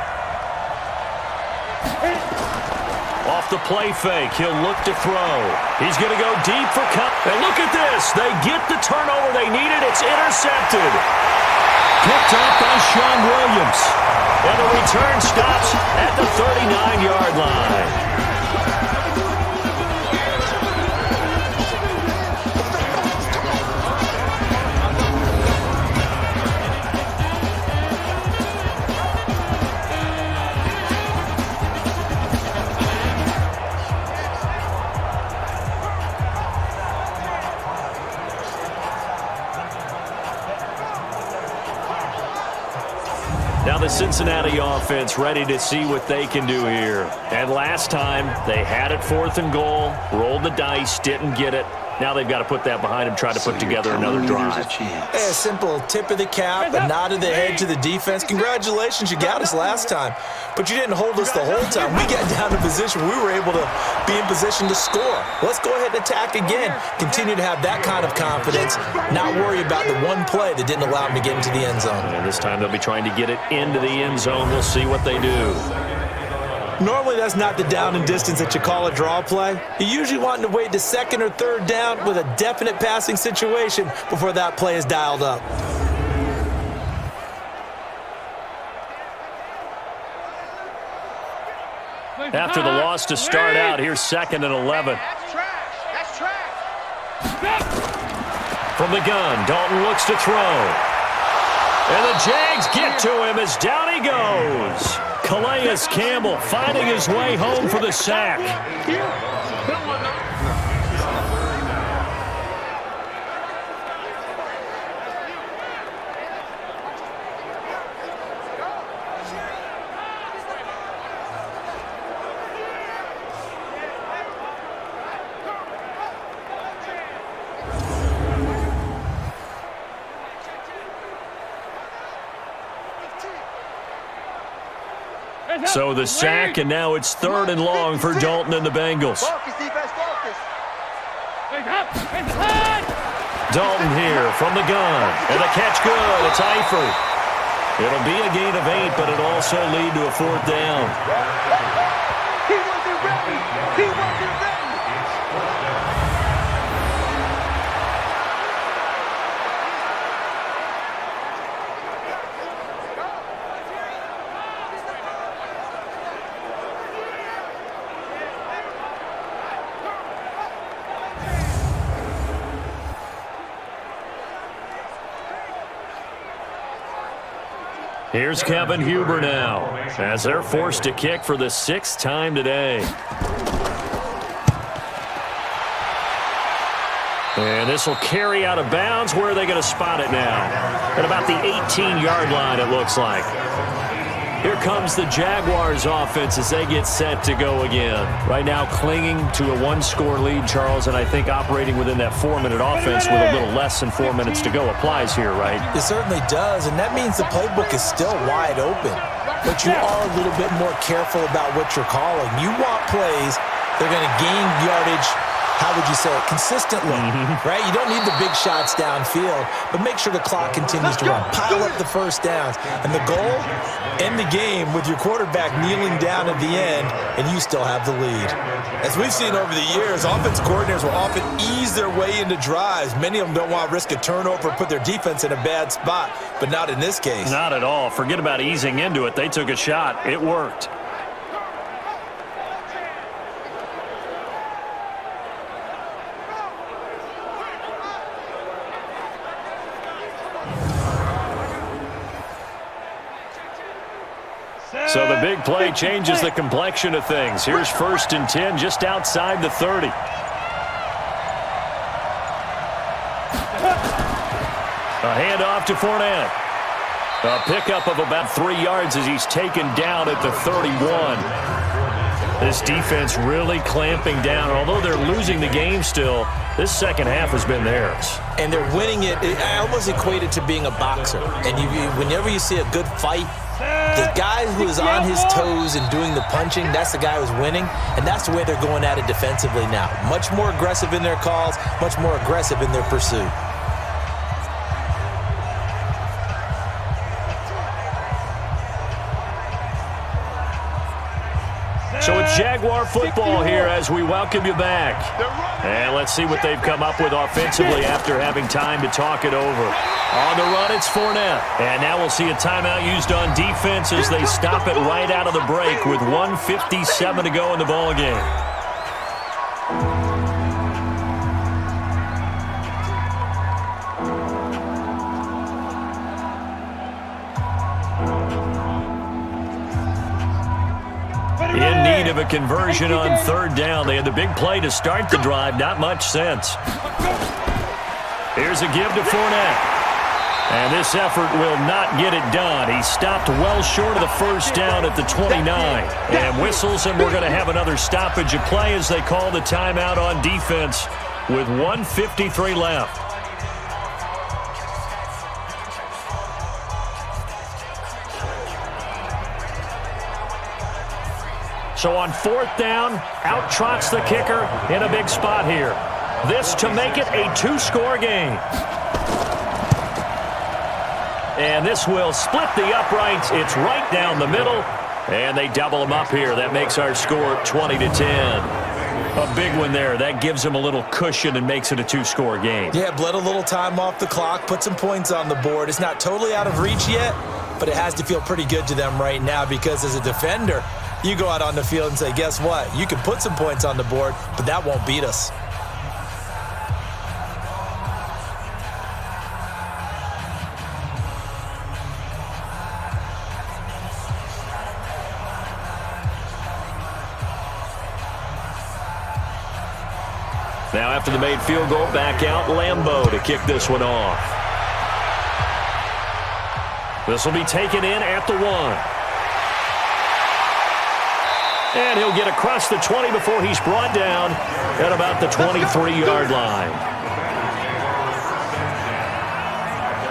Off the play fake, he'll look to throw. He's going to go deep for cut. And look at this. They get the turnover they needed. It's intercepted. Picked off by Sean Williams. And the return stops at the 39-yard line. Now the Cincinnati offense ready to see what they can do here. And last time, they had it 4th and goal, rolled the dice, didn't get it. Now they've got to put that behind them, try to put together another drive. A simple tip of the cap, a nod of the head to the defense. Congratulations, you got us last time. But you didn't hold us the whole time. We got down to position. We were able to be in position to score. Let's go ahead and attack again. Continue to have that kind of confidence. Not worry about the one play that didn't allow them to get into the end zone. And this time they'll be trying to get it into the end zone. We'll see what they do. Normally, that's not the down and distance that you call a draw play. You're usually wanting to wait to second or third down with a definite passing situation before that play is dialed up. After the loss to start out, here's 2nd and 11. That's trash. That's trash. From the gun, Dalton looks to throw. And the Jags get to him as down he goes. Calais Campbell finding his way home for the sack. So the sack, and now it's 3rd and long for Dalton and the Bengals. Focus, defense, focus. Dalton here from the gun. And the catch good. It's Eifert. It'll be a gain of 8, but it'll also lead to a 4th down. He wasn't ready. He wasn't ready. Here's Kevin Huber now, as they're forced to kick for the 6th time today. And this will carry out of bounds. Where are they going to spot it now? At about the 18-yard line, it looks like. Here comes the Jaguars offense as they get set to go again. Right now clinging to a 1-score lead, Charles, and I think operating within that 4-minute offense with a little less than 4 minutes to go applies here, right? It certainly does, and that means the playbook is still wide open. But you are a little bit more careful about what you're calling. You want plays that are going to gain yardage, how would you say it, consistently, right? You don't need the big shots downfield, but make sure the clock continues to run. Pile up the first downs. And the goal, end the game with your quarterback kneeling down at the end, and you still have the lead. As we've seen over the years, offensive coordinators will often ease their way into drives. Many of them don't want to risk a turnover or put their defense in a bad spot, but not in this case. Not at all. Forget about easing into it. They took a shot. It worked. So the big play changes the complexion of things. Here's 1st and 10 just outside the 30. A handoff to Fournette. A pickup of about 3 yards as he's taken down at the 31. This defense really clamping down. Although they're losing the game still, this second half has been theirs. And they're winning it. I almost equate it to being a boxer. And whenever you see a good fight, the guy who is on his toes and doing the punching, that's the guy who's winning, and that's the way they're going at it defensively now. Much more aggressive in their calls, much more aggressive in their pursuit. So it's Jaguar football here as we welcome you back. And let's see what they've come up with offensively after having time to talk it over. On the run, it's Fournette. And now we'll see a timeout used on defense as they stop it right out of the break with 1:57 to go in the ball game. In need of a conversion on 3rd down. They had the big play to start the drive. Not much sense. Here's a give to Fournette. And this effort will not get it done. He stopped well short of the 1st down at the 29. And whistles, and we're going to have another stoppage of play as they call the timeout on defense with 1:53 left. So on 4th down, out trots the kicker in a big spot here. This to make it a 2-score game. And this will split the uprights. It's right down the middle. And they double them up here. That makes our score 20-10. A big one there. That gives them a little cushion and makes it a two-score game. Yeah, bled a little time off the clock, put some points on the board. It's not totally out of reach yet, but it has to feel pretty good to them right now because as a defender, you go out on the field and say, guess what? You can put some points on the board, but that won't beat us. Now after the made field goal, back out Lambeau to kick this one off. This will be taken in at the 1. And he'll get across the 20 before he's brought down at about the 23-yard line.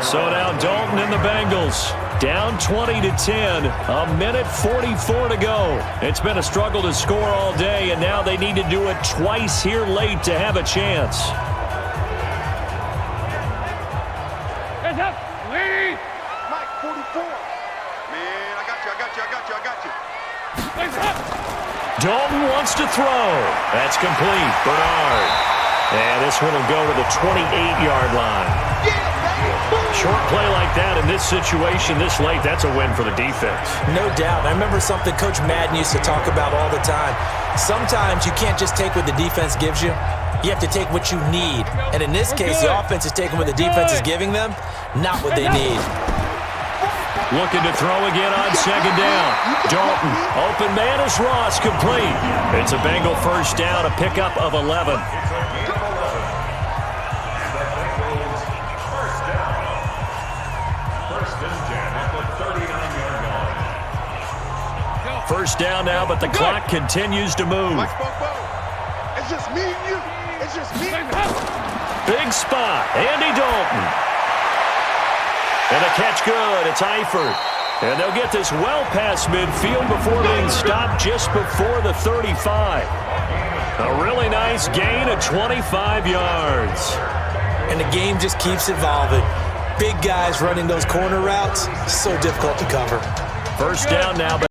So now Dalton and the Bengals down 20-10, a minute 44 to go. It's been a struggle to score all day, and now they need to do it twice here late to have a chance. Hands up, lead. Mike, 44. Man, I got you. Legs up. Dalton wants to throw. That's complete. Bernard. And this one will go to the 28-yard line. Short play like that in this situation this late, that's a win for the defense. No doubt. I remember something Coach Madden used to talk about all the time. Sometimes you can't just take what the defense gives you. You have to take what you need. And in this case, the offense is taking what the defense is giving them, not what they need. Looking to throw again on second down. Dalton, open man is Ross, complete. It's a Bengal first down, a pickup of 11. First down now, but the clock continues to move. It's just me and you. It's just me. Big spot, Andy Dalton. And a catch good, it's Eifert. And they'll get this well past midfield before being stopped just before the 35. A really nice gain of 25 yards. And the game just keeps evolving. Big guys running those corner routes, so difficult to cover. First down now, but